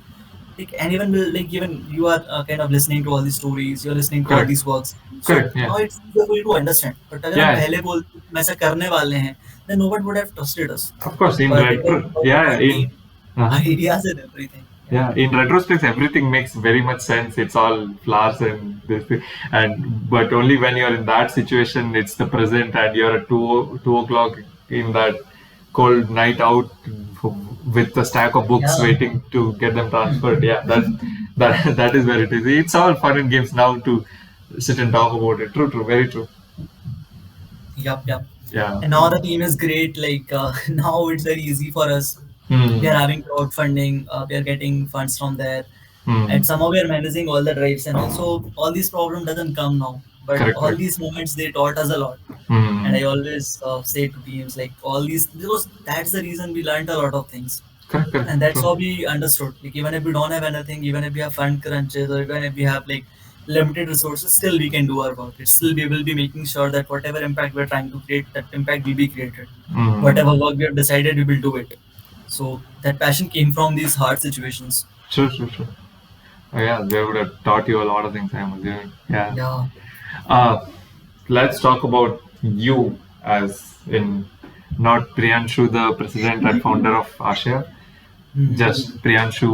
like anyone will like even you are kind of listening to all these stories, you're listening to all Correct. these works, so Correct. Yeah. now it's easier for you to understand. But अगर हम Yeah. पहले बोलते हम ऐसा करने वाले हैं, then no one would have trusted us. Of course, in But it was retro. because of Yeah. our In. team, Uh-huh. ideas and everything. Yeah, in retrospect, everything makes very much sense. It's all flowers and this, and but only when you're in that situation, it's the present, and you're at 2 o'clock in that cold night out with a stack of books Yeah. waiting to get them transferred. Yeah, that is where it is. It's all fun and games now to sit and talk about it. True, true, very true. Yep, yep. Yeah. And now the team is great. Like now it's very easy for us. We are Hmm. having crowdfunding. We are getting funds from there, Hmm. and somehow we are managing all the drives. And also all these problem doesn't come now, but Correct, all correct. these moments they taught us a lot. And Hmm. I always say to teams like all these because that's the reason we learned a lot of things. Correct, correct. And that's True. how we understood like even if we don't have anything, even if we have fund crunches, or even if we have like limited resources, still we can do our work. It's still we will be making sure that whatever impact we're trying to create, that impact will be created. Hmm. Whatever work we have decided, we will do it. So that passion came from these hard situations. True, true, true. Oh, yeah, they would have taught you a lot of things, I'm assuming. Yeah. Yeah. Uh, let's talk about you as in not Priyanshu, the president and founder of Aashraya, Mhm. just Priyanshu,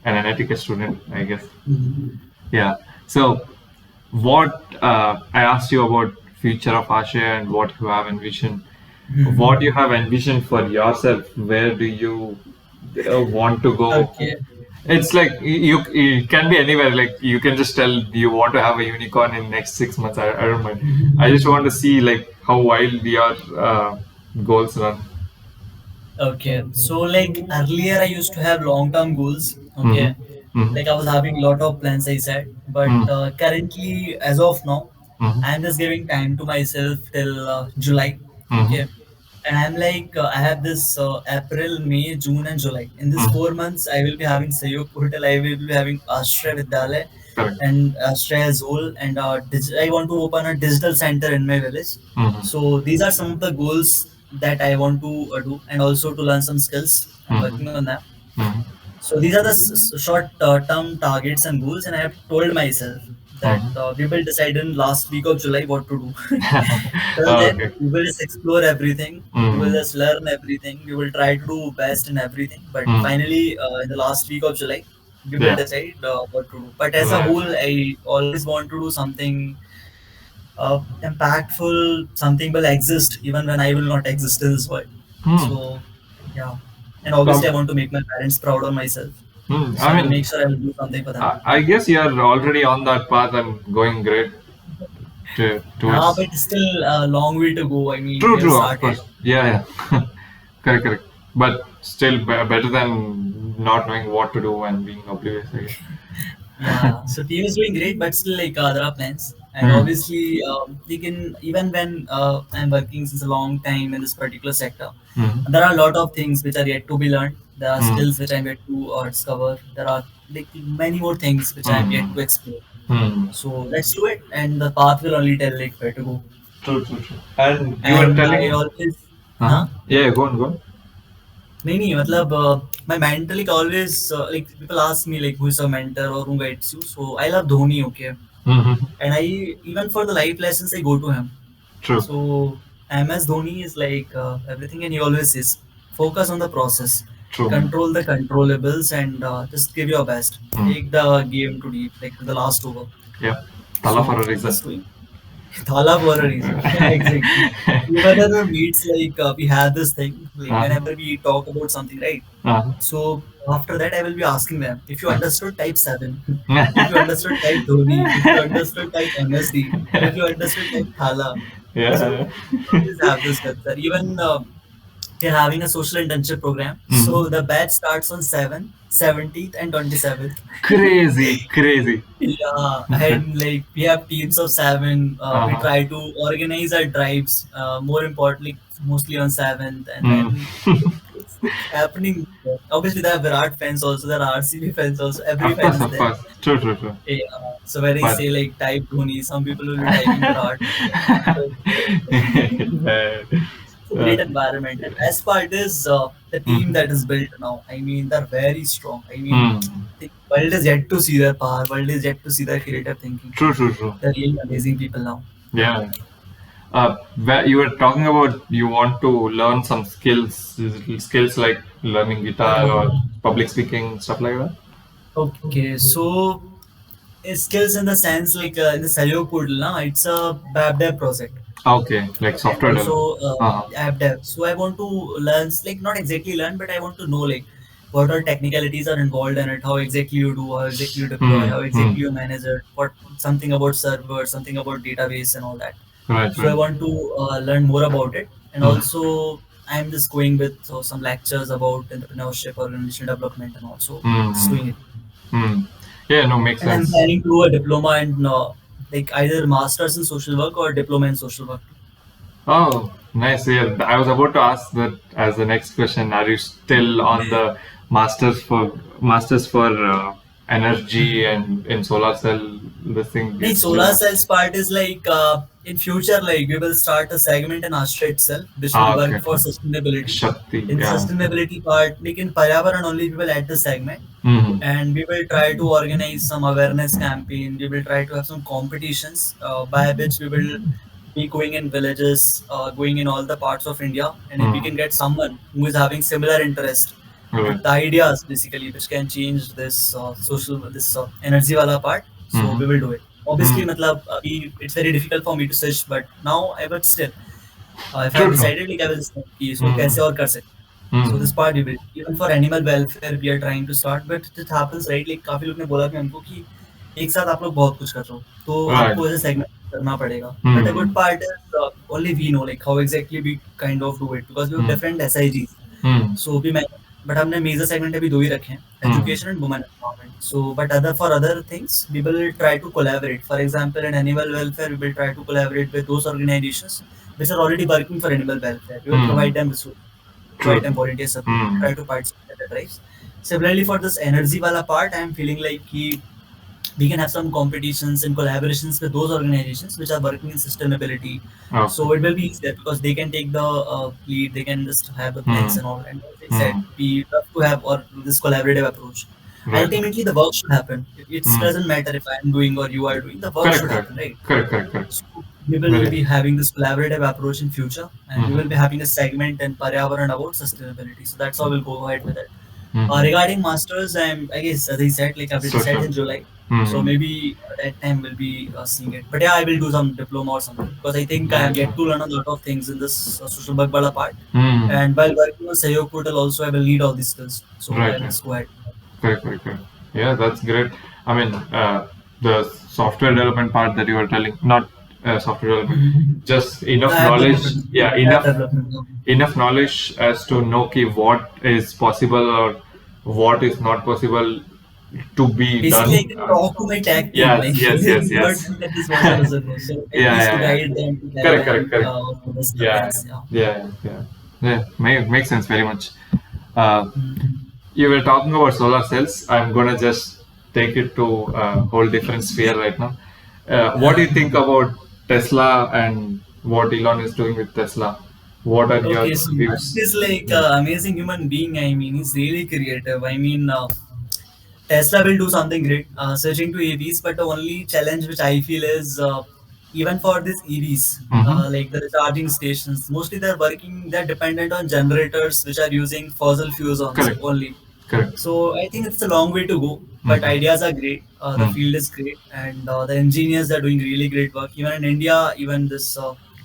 an analytical student, I guess. Mhm. Yeah. So, what I asked you about future of Aashraya and what you have envisioned. What Mhm. you have envisioned for yourself? Where do you want to go? Okay. It's like you it can be anywhere. Like you can just tell you want to have a unicorn in next 6 months. I don't mind. I just want to see like how wild your goals run. Okay, so like earlier, I used to have long-term goals. Okay, Mm-hmm. Mm-hmm. like I was having lot of plans, I said, but currently, as of now, Mm-hmm. I'm just giving time to myself till July. Okay, Mm-hmm. and I'm like I have this April, May, June, and July. In this Mm-hmm. 4 months, I will be having Sayok Portal. I will be having Ashraya Vidyalaya Correct. and Ashraya Zol, and I want to open a digital center in my village. Mm-hmm. So these are some of the goals that I want to do, and also to learn some skills. I'm working on that. Mm-hmm. Mm-hmm. So these are the short term targets and goals, and I have told myself that Mm-hmm. we will decide in last week of July what to do. Till then, Okay. we will just explore everything. We will Mm-hmm. just learn everything. We will try to do best in everything. But Mm-hmm. finally, in the last week of July, we will Yeah. decide what to do. But as a Yeah. whole, I always want to do something impactful. Something will exist even when I will not exist in this world. Hmm. So, yeah. And obviously, I want to make my parents proud of myself. So I I will mean, make sure I will do something for them. I guess you're already on that path and going great Yeah, towards. but still a long way to go. I mean, True, we have true, of started. course. Yeah, yeah. Correct, correct. But still better than not knowing what to do and being oblivious, I guess. Yeah, so team is doing great, but still like there are plans, and Hmm. obviously we can even when I'm working since a long time in this particular sector, Hmm. there are a lot of things which are yet to be learned. There are Hmm. skills which I'm yet to discover. There are like many more things which I'm yet Hmm. to explore. Hmm. So let's do it, and the path will only tell like where to go. True, true, true. And you were And I telling. always, Uh-huh. huh? Yeah, yeah, go on, go on. नहीं नहीं मतलब my mentor like always like people ask me like who is a mentor or who guides you. So I love Dhoni, okay, Hmm. and I even for the life lessons I go to him. True, So MS Dhoni is like everything, and he always says focus on the process, true, man. control the controllables, and just give your best. Hmm. Take the game to deep, like to the last over. Yeah. Tala So for a reason. just doing Thala for a reason. Yeah, exactly. Even in the meets, like we have this thing, like Uh-huh. whenever we talk about something, right? Uh-huh. So after that, I will be asking them if you Uh. understood type 7, if you understood type Dhoni, if you understood type MSD, and if you understood type Thala. So Yeah. we always have this culture. Even we're having a social internship program. Mhm. So the batch starts on 7th, 17th, and 27th. Crazy, crazy. Yeah, and like we have teams of 7. We Uh-huh. try to organize our drives. More importantly, mostly on 7th, and Mm. then it's happening. Obviously, there are Virat fans also. There are RCB fans also. Every Of fan course, is of there. course. True, true, true. Yeah. So when I But say like type Dhoni, some people will be typing Virat. yeah. It's a great Uh, environment, and best part is the team mhm. that is built now. I mean, they're very strong. I mean, Mm. the world is yet to see their power. World is yet to see their creative thinking. True, true, true. They're really amazing people now. Yeah. Where you were talking about you want to learn some skills like learning guitar or public speaking, stuff like that. Okay, so skills in the sense like in the Salio Poodle, na, it's a web dev project. Okay, like Okay, and software also development. Uh-huh. app dev. So I want to learn, like not exactly learn, but I want to know like what all technicalities are involved in it, how exactly you do, how exactly you deploy, Hmm. how Hmm. exactly you manage it, what something about server, something about database and all that. Right. So I Right. want to learn more about it, and Hmm. also I'm just going with some lectures about entrepreneurship, organizational development, and also just Hmm. doing it. Hmm. Yeah. No, makes And I'm sense. planning to do a diploma in like either masters in social work or diploma in social work. Oh, nice. Yeah, I was about to ask that as the next question. Are you still on the masters for energy and in solar cell? This thing No, is still solar on. cells part is like in future, like we will start a segment in Aashraya itself, which will Ah, okay. work for sustainability. Shakti. In the Yeah. sustainability part, like in Paryavaran only, we will add the segment, Hmm. and we will try to organize some awareness campaign. We will try to have some competitions by which we will be going in villages, going in all the parts of India, and if we Hmm. can get someone who is having similar interest Right. with the ideas basically which can change this social this energy wala part, so Hmm. we will do it. Obviously, Hmm. matlab, it's very difficult for me to search, but now I would still, if I've True. True. decided, like I will just think कि इसको Hmm. कैसे और कर सकते हैं. So Hmm. this part we will, even for animal welfare we are trying to start, but it happens right, like काफी लोग ने बोला कि हमको कि एक साथ आप लोग बहुत कुछ कर रहे हो, तो Right. आपको ऐसे सेगमेंट करना पड़ेगा. But the good Hmm. part is only we know like how exactly we kind of do it because we have Hmm. different SIGs. Hmm. So भी मैं, but हमने मेजर सेगमेंट अभी दो ही रखे हैं, Hmm. Education and women empowerment. So but other for other things we will try to collaborate. For example in animal welfare we will try to collaborate with those organisations which are already working for animal welfare. We will Hmm. provide them resources, provide True. them volunteer support, Hmm. try to participate in the drives. Similarly, for this energy wala part, I am feeling like we can have some competitions and collaborations with those organizations which are working in sustainability. Okay. So it will be easier because they can take the lead, they can just have the plans Hmm. and all. And as I said, Hmm. we love to have or this collaborative approach. Right. Ultimately, the work should happen. It Hmm. doesn't matter if I am doing or you are doing. The work Correct. should Correct. happen, right? Correct. Correct. Correct. So we will Very. be having this collaborative approach in future, and we will be Hmm. having a segment in Paryavaran about sustainability. So that's how we'll go ahead with it. Hmm. Regarding masters, I guess as I said, like I've decided Social. in July, so Hmm. maybe that time we'll be seeing it. But yeah, I will do some diploma or something because I think I have Nice yet one. to learn a lot of things in this social work bala part. Hmm. And while working on Sahyog portal, also I will need all these skills. So Right. I'll Right. just go ahead. Correct. Correct. Correct. Yeah, that's great. I mean, the software development part that you were telling, not software development, just enough App knowledge. development, Yeah, app enough development. enough knowledge as to know ki what is possible or what is not possible to be Basically, I done. can talk to my tech team. Yes, Like yes, this yes, is what yes. this person doesn't know. So at Yeah, least to yeah, yeah. guide them, to tell Correct, correct, them correct. for this Yeah, guidance. Yeah. yeah, yeah. Yeah, makes sense very much. Uh, Mhm. you were talking about solar cells. I'm gonna just take it to a whole different sphere right now. What do you think about Tesla and what Elon is doing with Tesla? What are your Okay, so Musk views? is like Yeah. amazing human being. I mean, he's really creative. I mean, Tesla will do something great, switching to EVs. But the only challenge which I feel is even for these EVs, Mm-hmm. like the charging stations, mostly they're dependent on generators which are using fossil fuels Correct. only. Correct. So I think it's a long way to go, but Mm-hmm. ideas are great. The Mm. field is great, and the engineers are doing really great work. Even in India, even this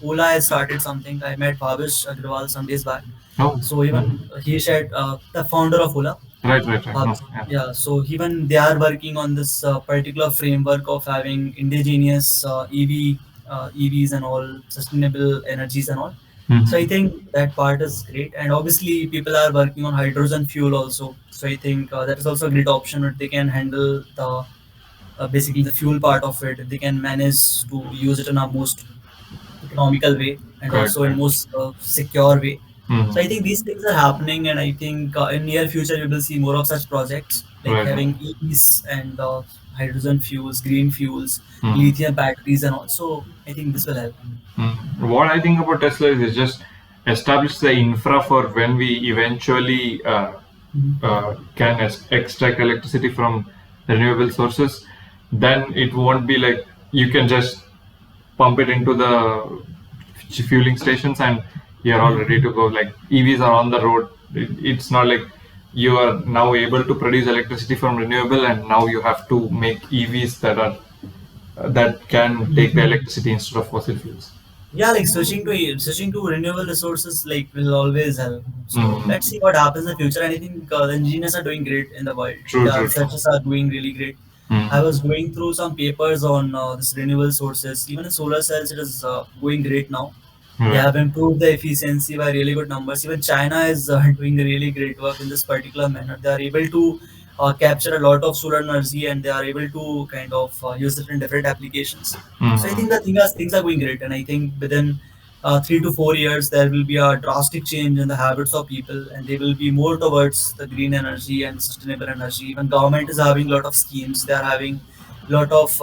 Ola has started something. I met Bhavish Agrawal some days back. Oh. So even Mhm. he shared the founder of Ola. Right, right, right. No, Bhavish. yeah. Yeah, so even they are working on this particular framework of having indigenous EVs and all sustainable energies and all. So I Mm-hmm. think that part is great, and obviously people are working on hydrogen fuel also. So I think that is also a great option. If they can handle the basically the fuel part of it, if they can manage to use it in a most economical way and Correct, also in correct. most secure way. So I Mm-hmm. think these things are happening, and I think in near future we will see more of such projects like Right, right. having EVs and hydrogen fuels, green fuels, Mm-hmm. lithium batteries, and also I think this will help. What I think about Tesla is just establish the infra for when we eventually can extract electricity from renewable sources. Then it won't be like you can just pump it into the fueling stations, and you're all ready to go. Like EVs are on the road. It's not like you are now able to produce electricity from renewable, and now you have to make EVs that can take the electricity instead of fossil fuels. Yeah, like switching to renewable resources like will always help. So Mm. let's see what happens in the future. And I think the engineers are doing great in the world. True, The true, true. researchers are doing really great. I Mm. was going through some papers on this renewable sources. Even in solar cells, it is going great now. They Right. have improved the efficiency by really good numbers. Even China is doing really great work in this particular manner. They are able to capture a lot of solar energy, and they are able to kind of use it in different applications. So I think Mm. that things are going great, and I think within 3 to 4 years there will be a drastic change in the habits of people, and they will be more towards the green energy and sustainable energy. Even government is having a lot of schemes. They are having a lot of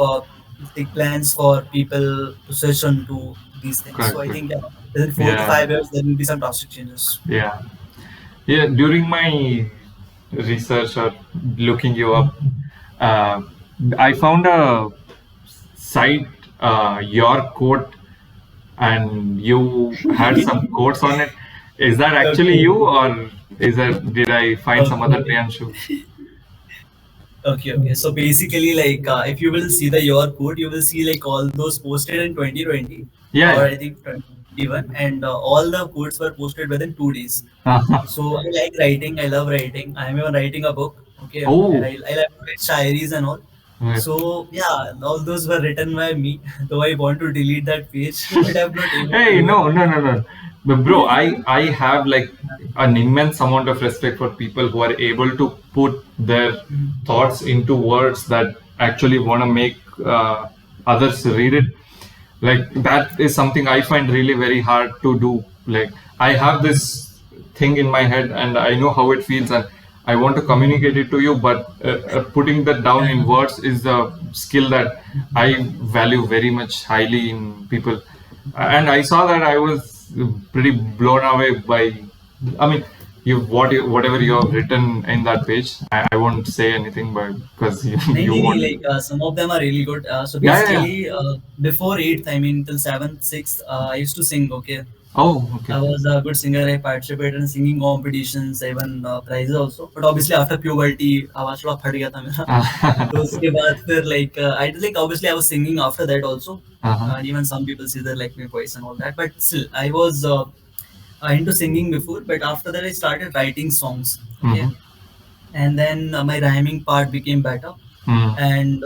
like plans for people to switch on to these things. So Correct, I correct. think within four to Yeah, five years there will be some drastic changes. yeah, yeah. During my research or looking you up, uh, I found a site, your quote, and you had some quotes on it. Is that actually Okay. you, or is that did I find some other Okay. Priyanshu? Okay. So basically, like, if you will see the your code, you will see like all those posted in 2020 Yeah, or yeah. I think 2021, and all the codes were posted within 2 days. Uh-huh. So I like writing. I love writing. I am even writing a book. Okay, and Oh, I like to write shairis and all. right. So yeah, all those were written by me. Though I want to delete that page, but I'm not able to Hey, do it. no, no, no, no. But bro, I have like an immense amount of respect for people who are able to put their thoughts into words that actually want to make others read it. Like that is something I find really very hard to do. Like I have this thing in my head and I know how it feels and I want to communicate it to you, but putting that down in words is the skill that I value very much highly in people. And I saw that I was pretty blown away by. I mean, whatever you have written in that page. I won't say anything, but because Nahin, you nahin, nahin, won't. like some of them are really good. So Yeah, yeah, yeah. basically, before eighth, I mean till seventh, sixth, I used to sing. Okay, Oh, okay. I was a good singer. I participated in singing competitions. I won prizes also. But obviously after puberty, आवाज थोड़ा फट गया था मेरा. तो उसके बाद फिर like I did like obviously I was singing after that also. Uh-huh. And even some people say that like my voice and all that. But still, I was into singing before. But after that, I started writing songs. Okay, Mm-hmm. and then my rhyming part became better. Mm. And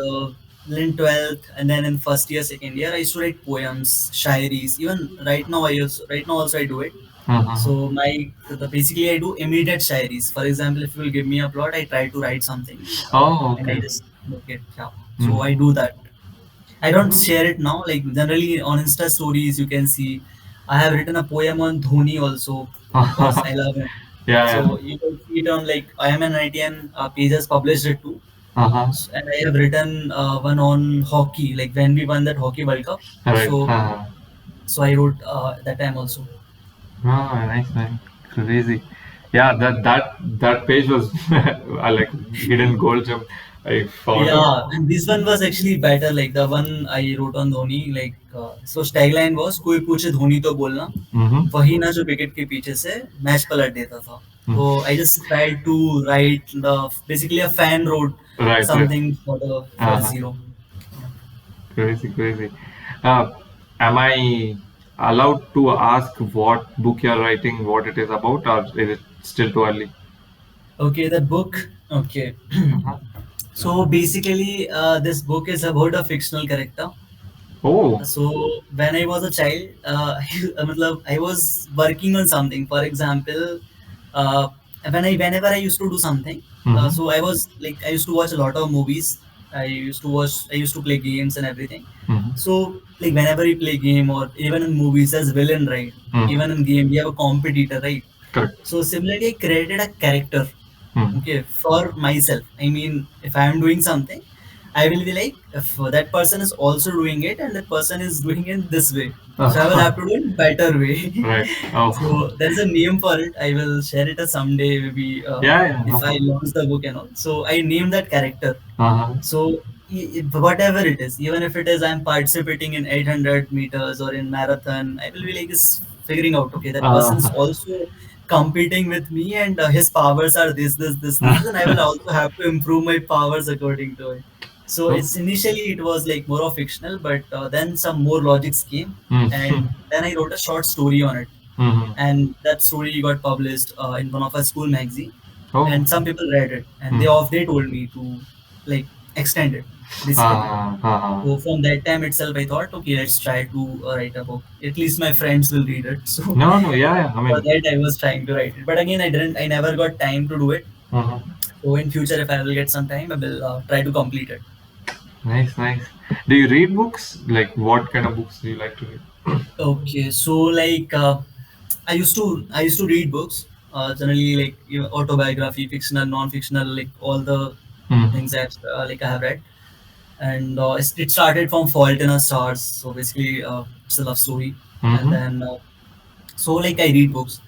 in 12th and then in first year second year I used to write poems, shairis. Even right now also I do it. Uh-huh. So basically I do immediate shairis. For example, if you will give me a plot, I try to write something, Oh, and I okay. just look it. Yeah, so I Mm. do that. I don't share it now. Like generally on Insta stories, you can see I have written a poem on Dhoni also because I love him. Yeah, yeah. So you can see it on like I am an ITN pages published it too. Uh-huh. And I have written one on hockey, like when we won that hockey World Cup. Right. So so I wrote that time also. Oh, nice, man. Crazy. Yeah, that page was like hidden gold gem. I found out. Yeah, and this one was actually better. Like the one I wrote on Dhoni, like so tagline was कोई पूछे धोनी तो बोलना Mm-hmm. वही ना जो wicket के पीछे से मैच पलट देता था. So I just tried to write the basically a fan wrote Right, right. something for the Uh-huh. zero. Yeah. Crazy, crazy. Uh, am I allowed to ask what book you're writing, what it is about, or is it still too early? Okay, the book. Okay. Uh-huh. So basically, this book is about a fictional character. Oh. So when I was a child, matlab, I was working on something. For example, uh, whenever I used to do something, Mm-hmm. so I was like I used to watch a lot of movies. I used to play games and everything. Mm-hmm. So like whenever you play game or even in movies as villain, right? Mm-hmm. Even in game, we have a competitor, right? Correct. So similarly, I created a character, Mm-hmm. okay, for myself. I mean, if I am doing something, I will be like, if that person is also doing it and that person is doing it this way, so I will have to do it better way. Right. Oh. So there's a name for it. I will share it someday, maybe Yeah, yeah, no if I problem. launch the book and all. So I named that character. Uh-huh. So whatever it is, even if it is I'm participating in 800 meters or in marathon, I will be like just figuring out, okay, that person is Uh, also competing with me, and his powers are this, and I will also have to improve my powers according to it. So oh. it's initially it was like more of fictional, but then some more logics came, Mm. and then I wrote a short story on it, Mhm. and that story got published in one of our school magazine, Oh, and okay. some people read it, and Mm. they told me to like extend it basically. Uh, So from that time itself, I thought, okay, let's try to write a book. At least my friends will read it. So no, no, yeah, yeah. I for mean, that, I was trying to write it. But again, I didn't. I never got time to do it. mhm. So in future, if I will get some time, I will try to complete it. Nice, nice. Do you read books? Like, what kind of books do you like to read? Okay, so like I used to read books. Generally, like autobiography, fictional, non-fictional, like all the Mm-hmm. things like I have read. And it started from Fault in Our Stars. So basically, it's a love story, and Mm-hmm. then so like I read books,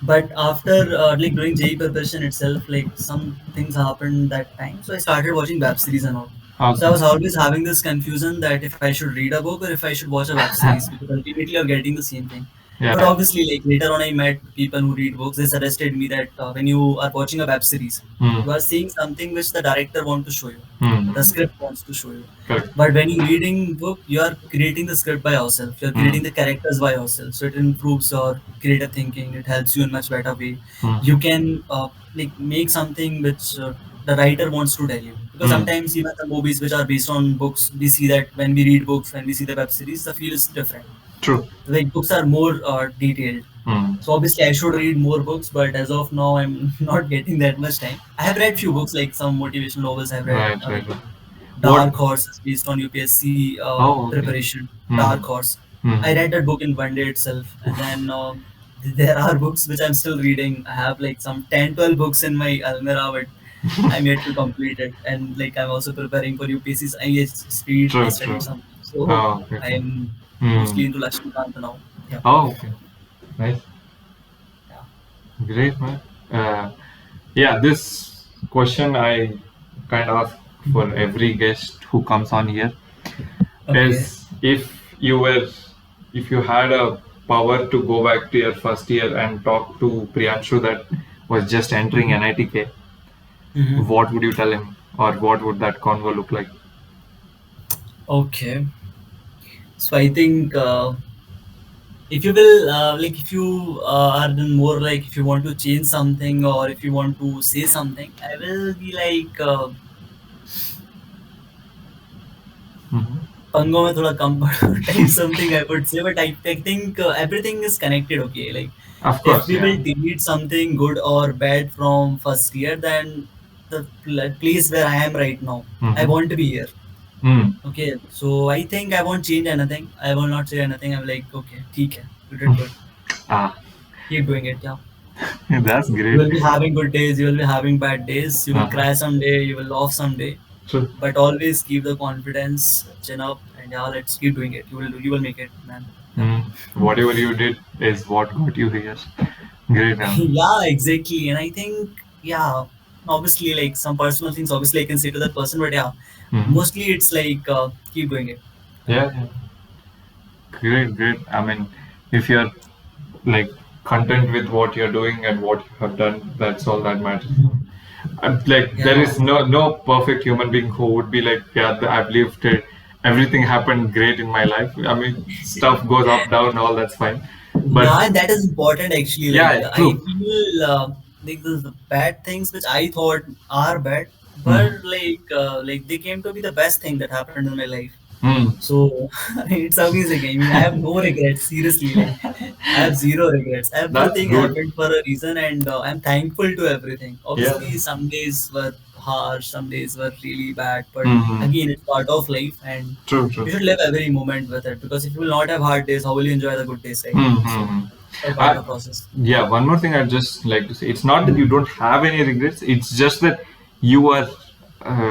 but after like during JE preparation itself, like some things happened that time, so I started watching web series and all. So I Okay. was always having this confusion that if I should read a book or if I should watch a web series, because ultimately you're getting the same thing. But Yeah. obviously, like later on, I met people who read books. They suggested me that when you are watching a web series, Mm. you are seeing something which the director wants to show you, the Mm. script wants to show you. Correct. But when you reading book, you are creating the script by yourself. You're creating Mm. the characters by yourself. So it improves your creative thinking. It helps you in much better way. Mm. You can like make something which the writer wants to tell you. Because Mm. sometimes even the movies which are based on books, we see that when we read books, when we see the web series, the feel is different. True. Like books are more detailed. Mm. So obviously I should read more books, but as of now I'm not getting that much time. I have read few books like some motivational novels. I've read Right, right, right. What? Dark Horse is based on UPSC Oh, okay. preparation. Mm. Dark Horse. I Mm. read that book in one day itself, and then there are books which I'm still reading. I have like some 10, 12 books in my almirah, but I'm yet to complete it. And like I'm also preparing for UPSC's. I True, studied true. some, so Oh, okay, okay. I'm Mm. mostly into Lakshmikant now. Yeah, Oh, okay. Nice. yeah. Great, man. Uh, yeah, this question I kind of ask for Mhm. every guest who comes on here Okay. is if you had a power to go back to your first year and talk to Priyanshu that was just entering Mhm. NITK, Mhm. what would you tell him or what would that convo look like? Okay. So I think if you will like if you are then more like if you want to change something or if you want to say something, I will be like Hmm. पंगों में थोड़ा कम type something I would say, but I think everything is connected. Okay, like Of if course, we yeah. will delete something good or bad from first year, then the place where I am right now, I Mm-hmm. want to be here. Mm. Okay, so I think I won't change anything. I will not say anything. I'm like, okay, ठीक है, you did good. Ah, Keep doing it. Yeah. that's You great. will be having good days, you will be having bad days, you will Uh-huh. cry someday, you will laugh someday, True. but always keep the confidence, chin up, and yeah, let's keep doing it. You will make it, man. Yeah. Mm. Whatever you did is what got you here. Great, man. Yeah, exactly. And I think, yeah, obviously, like some personal things, obviously, I can say to that person, but yeah, Mm-hmm. mostly it's like keep doing it. Yeah. Yeah, yeah. Great, great. I mean, if you're like content with what you're doing and what you have done, that's all that matters. Mhm. Like there Yeah. is no perfect human being who would be like, yeah, I've lived it. Everything happened great in my life. I mean, stuff goes up, down, all that's fine. But Yeah, and that is important actually. yeah, Like yeah, I true. feel like the bad things which I thought are bad, Mm. but like they came to be the best thing that happened in my life. Mm. So it's amazing. I mean, I have no regrets. Seriously, like I have zero regrets. That's Everything good. happened for a reason, and I'm thankful to everything. Yeah. Obviously, some days were harsh, some days were really bad, but Mm-hmm. again, it's part of life, and True, you true. should live every moment with it. Because if you will not have hard days, how will you enjoy the good days, right? So Mm-hmm. it's all part of the process. Yeah, one more thing I'd just like to say. It's not that you don't have any regrets, it's just that you are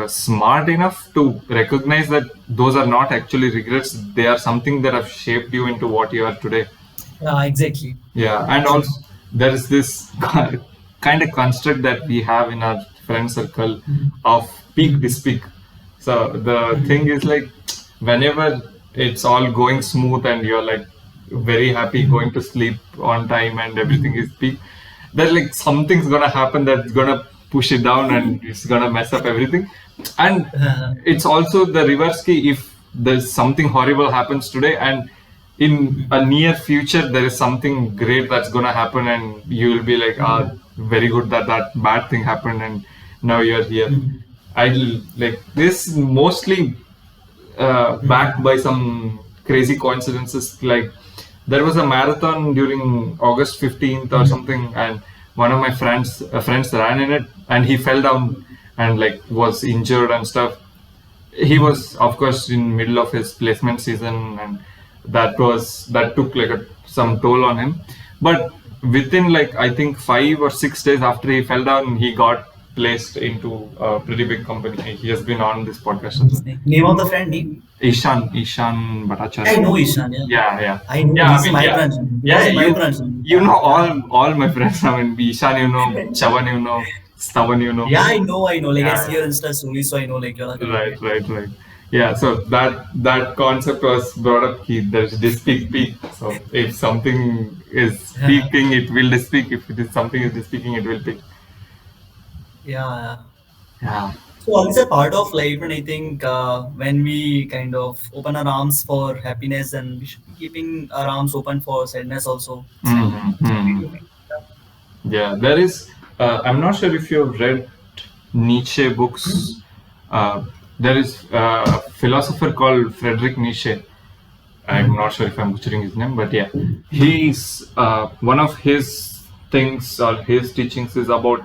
smart enough to recognize that those are not actually regrets, they are something that have shaped you into what you are today. Yeah, exactly. Yeah, and True. also there is this kind of construct that we have in our friend circle Mhm. of peak Mhm. this peak. So the thing is like, whenever it's all going smooth and you're like very happy going to sleep on time and everything is peak, then like something's gonna happen that's gonna push it down and it's gonna mess up everything. And it's also the reverse key. If there's something horrible happens today and in a near future there is something great that's gonna happen, and you will be like, ah, very good that that bad thing happened and now you're here. I like this mostly backed by some crazy coincidences. Like there was a marathon during August 15th or something, and one of my friends ran in it, and he fell down and like was injured and stuff. He was of course in middle of his placement season, and that took like some toll on him. But within like I think 5 or 6 days after he fell down, he got placed into a pretty big company. He has been on this podcast as well. Name of the friend name? Ishan I Bhattacharya. know Ishan. Yeah. Yeah, yeah, I know yeah. I he's mean, my yeah, branch. He yeah. was my branch. You know all my friends. I mean, Ishan, you know, Chavan, you know, Stavan, you know. Yeah, I know. Like I Yeah, see your Insta story, so I know like you're a right, connected. right. Yeah, so that concept was brought up. There's this peak. So if something is speaking, it will speak. If it is something is speaking, it will peak. Yeah. Yeah. So all these are part of life, and I think when we kind of open our arms for happiness, and we should be keeping our arms open for sadness also. So should be doing. Yeah, there is. I'm not sure if you've read Nietzsche books. There is a philosopher called Friedrich Nietzsche. I'm not sure if I'm butchering his name, but yeah, he's one of his things or his teachings is about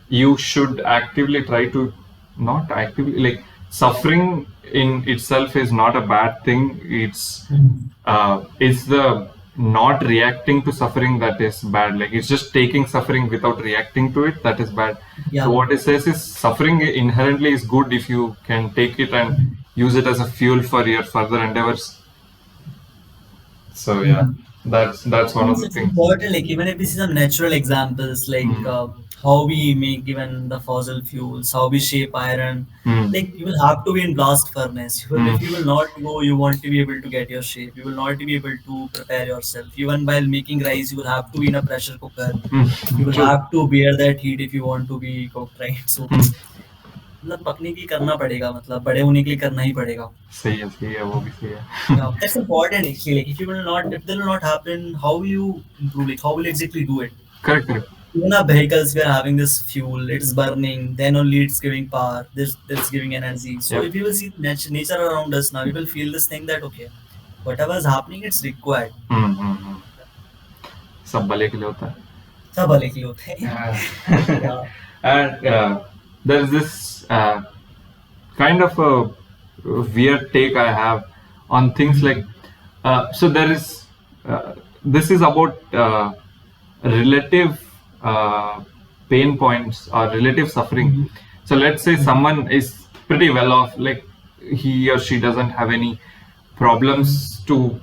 you should actively try to not actively like suffering in itself is not a bad thing. It's the not reacting to suffering that is bad. Like it's just taking suffering without reacting to it that is bad. Yeah. So what it says is suffering inherently is good if you can take it and use it as a fuel for your further endeavors. So yeah, that's one of the It's things. important, like even if we see some natural examples, like how we make even the fossil fuels, how we shape iron, like you will have to be in blast furnace. If you will not go, you want to be able to get your shape. You will not be able to prepare yourself. Even while making rice, you will have to be in a pressure cooker. You will True. have to bear that heat if you want to be cooked, right? So मतलब पकने की करना पड़ेगा, मतलब बड़े होने के लिए करना ही पड़ेगा. सही है वो भी सही है. Yeah, that's important actually. Like if you will not, if that will not happen, how will you improve? Like how will you exactly do it? Correct. Even our vehicles, we are having this fuel, it's burning, then only it's giving power, this giving energy. So Yep. if you will see nature around us now, you will feel this thing that okay, whatever is happening, it's required. सब भले के लिए होता है. सब भले के लिए होते हैं. Yeah. And there's this kind of a weird take I have on things like so there is this is about relative pain points or relative suffering. So let's say someone is pretty well off, like he or she doesn't have any problems to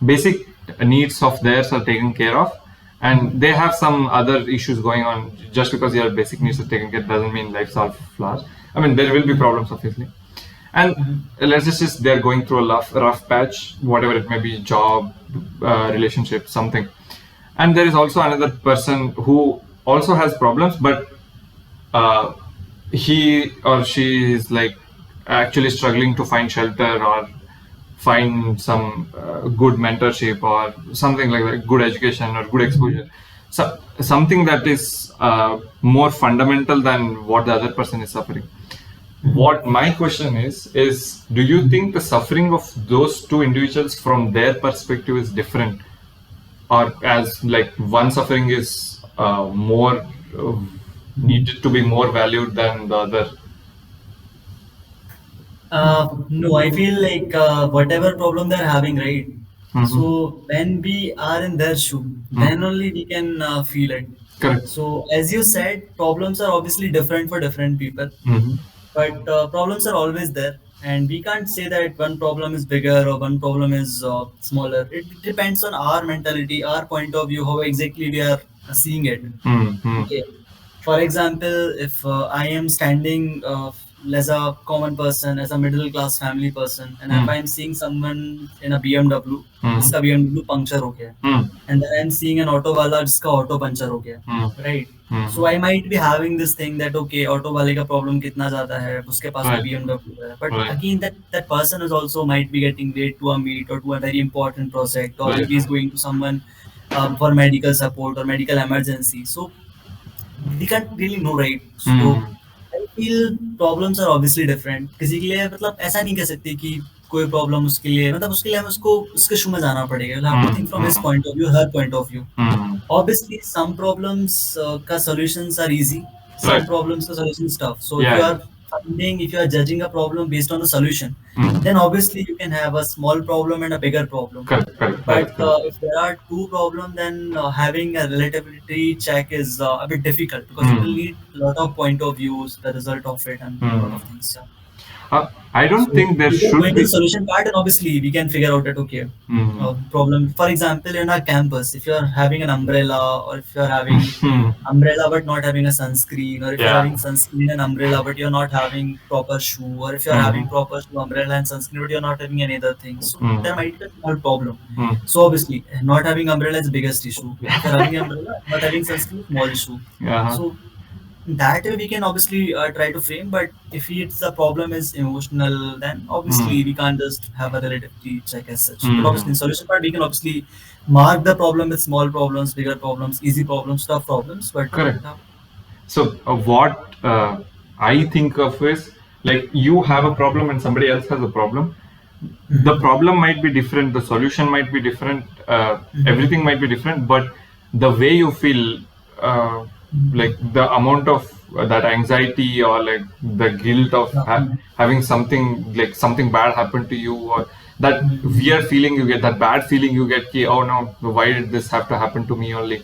basic needs of theirs are taken care of, and they have some other issues going on. Just because your basic needs are taken care doesn't mean life's all flowers. I mean, there will be problems obviously, and let's just they're going through a rough patch, whatever it may be, job, relationship, something. And there is also another person who also has problems, but uh, he or she is like actually struggling to find shelter or find some good mentorship or something like that, good education or good exposure. So something that is more fundamental than what the other person is suffering. What my question is do you think the suffering of those two individuals from their perspective is different, or as like one suffering is more needed to be more valued than the other? No, I feel like whatever problem they're having, right? So when we are in their shoe, then only we can feel it. Correct. So as you said, problems are obviously different for different people, but problems are always there, and we can't say that one problem is bigger or one problem is smaller. It depends on our mentality, our point of view, how exactly we are seeing it. Okay. For example, if I am standing as a common person, as a middle class family person, and if I'm seeing someone in a BMW, जिसका BMW puncture हो गया है, and then I'm seeing an auto वाला जिसका auto puncture हो गया है, right? So I might be having this thing that okay, auto वाले का problem कितना ज्यादा है, उसके पास तो Right. BMW है, but Right. again that person is also might be getting late to a meet or to a very important project, or Right. maybe he's going to someone for medical support or medical emergency. So we can't really know, right? So I feel problems are obviously different. किसी के लिए मतलब ऐसा नहीं कह सकते कि कोई प्रॉब्लम उसके लिए मतलब उसके लिए हमें उसको उसके शू में जाना पड़ेगा. We'll have to think from his point of view, her point of view. Obviously, some problems ka solutions are easy. Some Right. problems ka solution is tough. So Yeah. if you are judging a problem based on the solution, then obviously you can have a small problem and a bigger problem. Correct. Correct. That is But correct. if there are two problems, then having a relativity check is a bit difficult because it will need a lot of point of views, the result of it, and a lot of things. Yeah. I don't So think there before should going to be. the solution part, and obviously we can figure out that okay, problem. For example, in our campus, if you are having an umbrella, or if you are having umbrella but not having a sunscreen, or if you're Yeah. having sunscreen and umbrella but you're not having proper shoe, or if you're having proper shoe, umbrella and sunscreen but you're not having any other thing, so there might be a small problem. So obviously, not having umbrella is the biggest issue. If you're having umbrella, not having sunscreen, small issue. Yeah. So that way we can obviously try to frame, but if it's the problem is emotional, then obviously we can't just have a relativity check as such. But obviously in solution part we can obviously mark the problem with small problems, bigger problems, easy problems, tough problems. But Correct. yeah. So what I think of is like you have a problem and somebody else has a problem. The problem might be different, the solution might be different, everything might be different, but the way you feel, like the amount of that anxiety or like the guilt of having something like something bad happen to you, or that weird feeling you get, that bad feeling you get, ki, oh no, why did this have to happen to me only?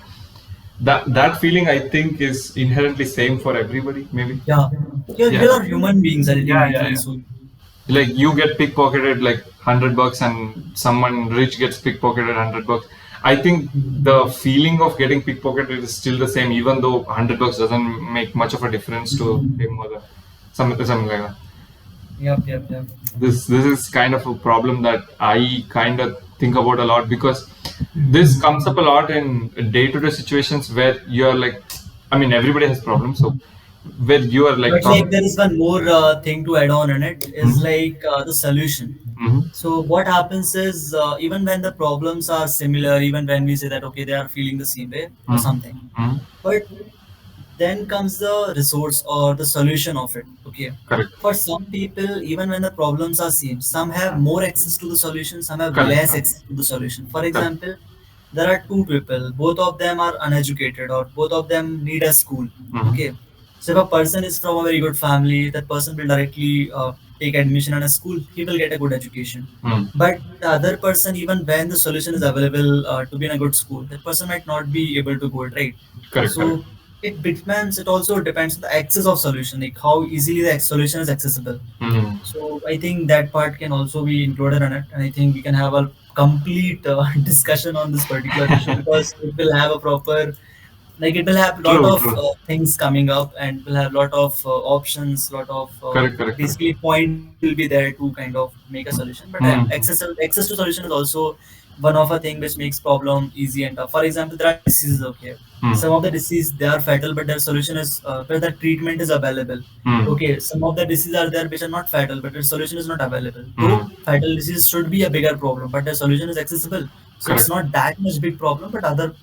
That feeling I think is inherently same for everybody, maybe. Yeah, Yeah. we are human beings ultimately. Yeah. So Like you get pickpocketed like $100 and someone rich gets pickpocketed $100. I think the feeling of getting pickpocketed is still the same, even though $100 doesn't make much of a difference to him or something like that. yep. This is kind of a problem that I kind of think about a lot, because this comes up a lot in day-to-day situations where you're like, I mean, everybody has problems, so where you are like But like there is one more thing to add on in it is like the solution. So what happens is even when the problems are similar, even when we say that okay they are feeling the same way or something, but then comes the resource or the solution of it. Okay. Correct. For some people, even when the problems are same, some have more access to the solution, some have Correct. less access to the solution. For example, there are two people, both of them are uneducated or both of them need a school. Okay. So if a person is from a very good family, that person will directly take admission in a school, he will get a good education. But the other person, even when the solution is available to be in a good school, that person might not be able to go it, right? Correct. So it depends. It also depends on the access of solution, like how easily the solution is accessible. So I think that part can also be included in it, and I think we can have a complete discussion on this particular issue because it will have a proper, like it will have a lot True, of true. things coming up, and will have a lot of options, lot of Correct. basically points will be there to kind of make a solution. But access to solution is also one of a thing which makes problem easy and tough. For example, there are diseases. Okay, some of the diseases they are fatal, but their solution is where the treatment is available. Okay, some of the diseases are there which are not fatal, but their solution is not available. Though fatal disease should be a bigger problem, but their solution is accessible. So it's not that much big problem, but other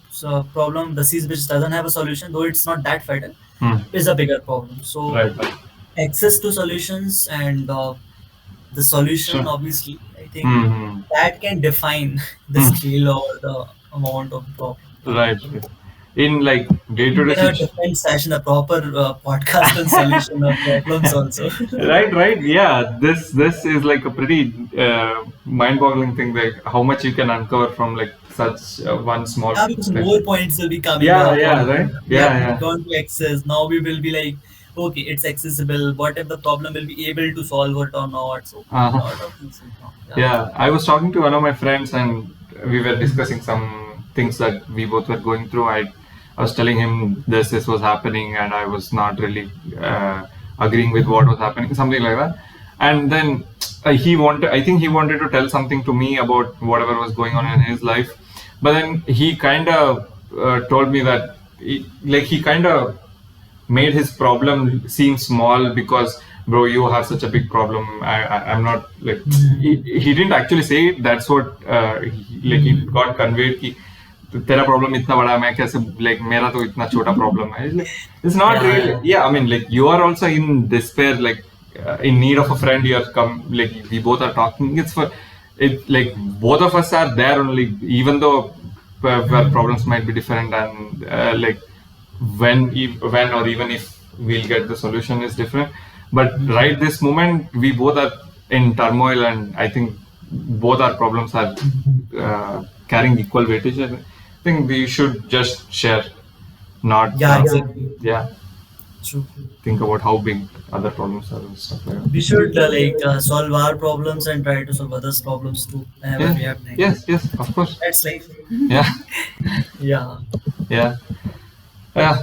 problem disease which doesn't have a solution, though it's not that fatal, is a bigger problem. So Right. access to solutions and the solution, Sure. obviously, I think that can define the scale or the amount of the problem. Yeah. Right. In like I think we day-to-day can have a situation. different session, a proper podcast on solution of problems also. Right. Yeah. This is like a pretty mind-boggling thing. Like how much you can uncover from like such one small. Yeah, because Like, more points will be coming yeah. up. Yeah. On Right. we have Yeah. gone to access. Now we will be like, okay, it's accessible. What if the problem will be able to solve it or not? So a Uh-huh. lot of things will come. Yeah, I was talking to one of my friends and we were discussing some things that we both were going through. I was telling him this was happening and I was not really agreeing with what was happening, something like that. And then I think he wanted to tell something to me about whatever was going on in his life. But then he kind of told me that he kind of made his problem seem small because, bro, you have such a big problem. I'm not like, he didn't actually say it. That's what it got conveyed कि तेरा problem इतना बड़ा है, मैं कैसे like मेरा तो इतना छोटा problem है. It's not Yeah, really. yeah. Yeah, I mean, like, you are also in despair, like in need of a friend. You are come, like, we both are talking. It's for it, like, both of us are there only, even though where problems might be different, and like when or even if we'll get the solution is different. But right this moment, we both are in turmoil, and I think both our problems are carrying equal weightage. I think we should just share, not Yeah, exactly. yeah, True. think about how big other problems are and stuff like We that. should solve our problems and try to solve others' problems too whenever Yeah, we have time. yes, yes, of course. That's life. Yeah, Yeah. yeah. Yeah,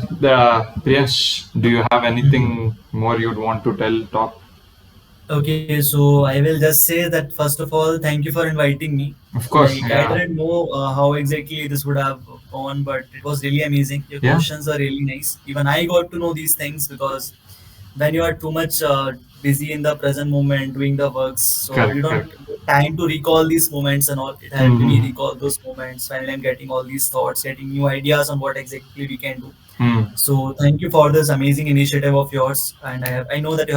Priyansh, do you have anything more you'd want to talk? Okay, so I will just say that first of all, thank you for inviting me. Of course, Like, I yeah. didn't know how exactly this would have gone, but it was really amazing. Your Yeah. questions are really nice. Even I got to know these things because when you are too much busy in the present moment doing the works, so Correct, you don't correct. get time to recall these moments and all. It helped me Mm-hmm. recall those moments when I'm getting all these thoughts, getting new ideas on what exactly we can do. Mm. So thank you for this amazing initiative of yours, and I know that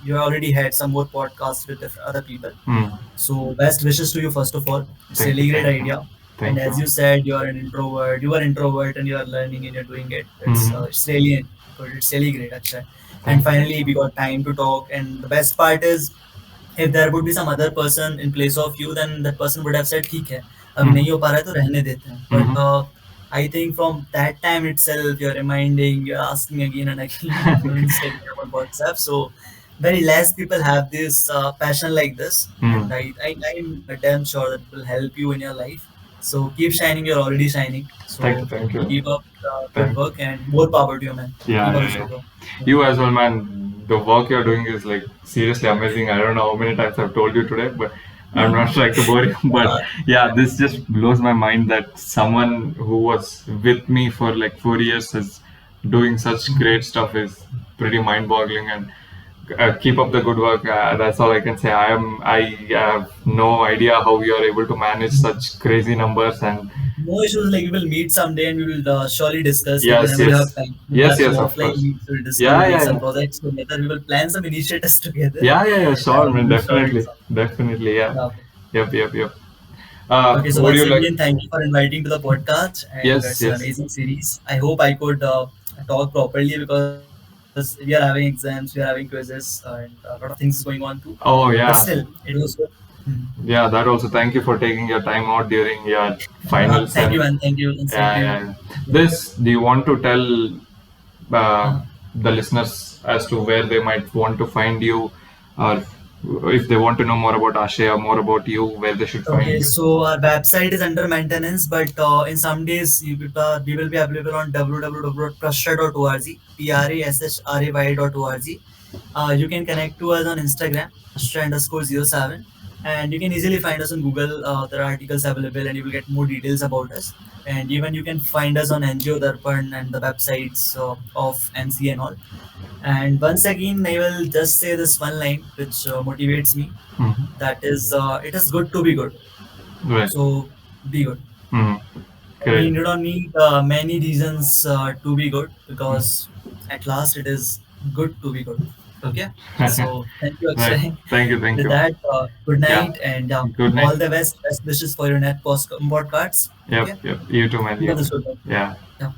you already had some more podcasts with other people. Mm. So best wishes to you first of all. It's Thank you, really great thank you, idea. And thank you. as you said, you are an introvert. You are introvert and you are learning and you're doing it. Mm-hmm. It's really good. It's really great actually. And Thank you. finally, we got time to talk. And the best part is, if there would be some other person in place of you, then that person would have said, ठीक है, अभी Mm-hmm. नहीं हो पा रहा है तो रहने देते हैं. But Mm-hmm. I think from that time itself, you're reminding, you're asking again and again on Instagram or WhatsApp. So very less people have this passion like this, Mm. and I'm damn sure that will help you in your life. So keep shining. You're already shining. So Thank you, thank you. keep up good Thank work and more power to you, man. Yeah, Keep up yeah, this yeah. good work. Yeah. You as well, man. The work you're doing is like seriously amazing. I don't know how many times I've told you today, but I'm not trying to bore you. But yeah, this just blows my mind that someone who was with me for like 4 years is doing such great stuff is pretty mind-boggling. And keep up the good work. That's all I can say. I have no idea how you are able to manage such crazy numbers. And No issues. Like we will meet someday and we will surely discuss. Like yes, whenever you have yes, time, we'll yes, have some yes, of offline course. meets. We'll discuss. We'll Yeah, make yeah, some yeah. projects together. We will plan some initiatives together, Yeah, yeah, yeah, sure, and man, we'll surely do definitely, something. definitely, yeah, Yeah. yep, yep, yep. Okay. So Would once you like? again, thank you for inviting to the podcast, and Yes, it's an yes. amazing series. I hope I could talk properly because we are having exams, we are having quizzes, and a lot of things is going on too. But Oh, still, yeah, it was good. Hmm. yeah. That also. Thank you for taking your time out during your finals Thank you, and man. Thank you, and same yeah, to yeah, you. yeah. Yeah. This. Do you want to tell uh, Uh, the listeners as to where they might want to find you, or if they want to know more about Ashaya, more about you, where they should find Okay, you? so our website is under maintenance, but in some days we will be available on www.prashray.org, prashray.org. You can connect to us on Instagram, Astra_07, and you can easily find us on Google. There are articles available, and you will get more details about us. And even you can find us on NGO Darpan and the websites of MC and all. And once again, I will just say this one line which motivates me. Mhm. That is, it is good to be good. Right. So be good. Mhm. I Great. mean, you don't need many reasons to be good Mm. because at last it is good to be good. Okay. So thank you, Right. Akshay. Thank you. Thank With you. that, good Yeah. night and Good night. all the best. Best wishes for your net post cards. Okay. Yep. Yep. You too, man. Keep You up this too. good work. Yeah. Yeah.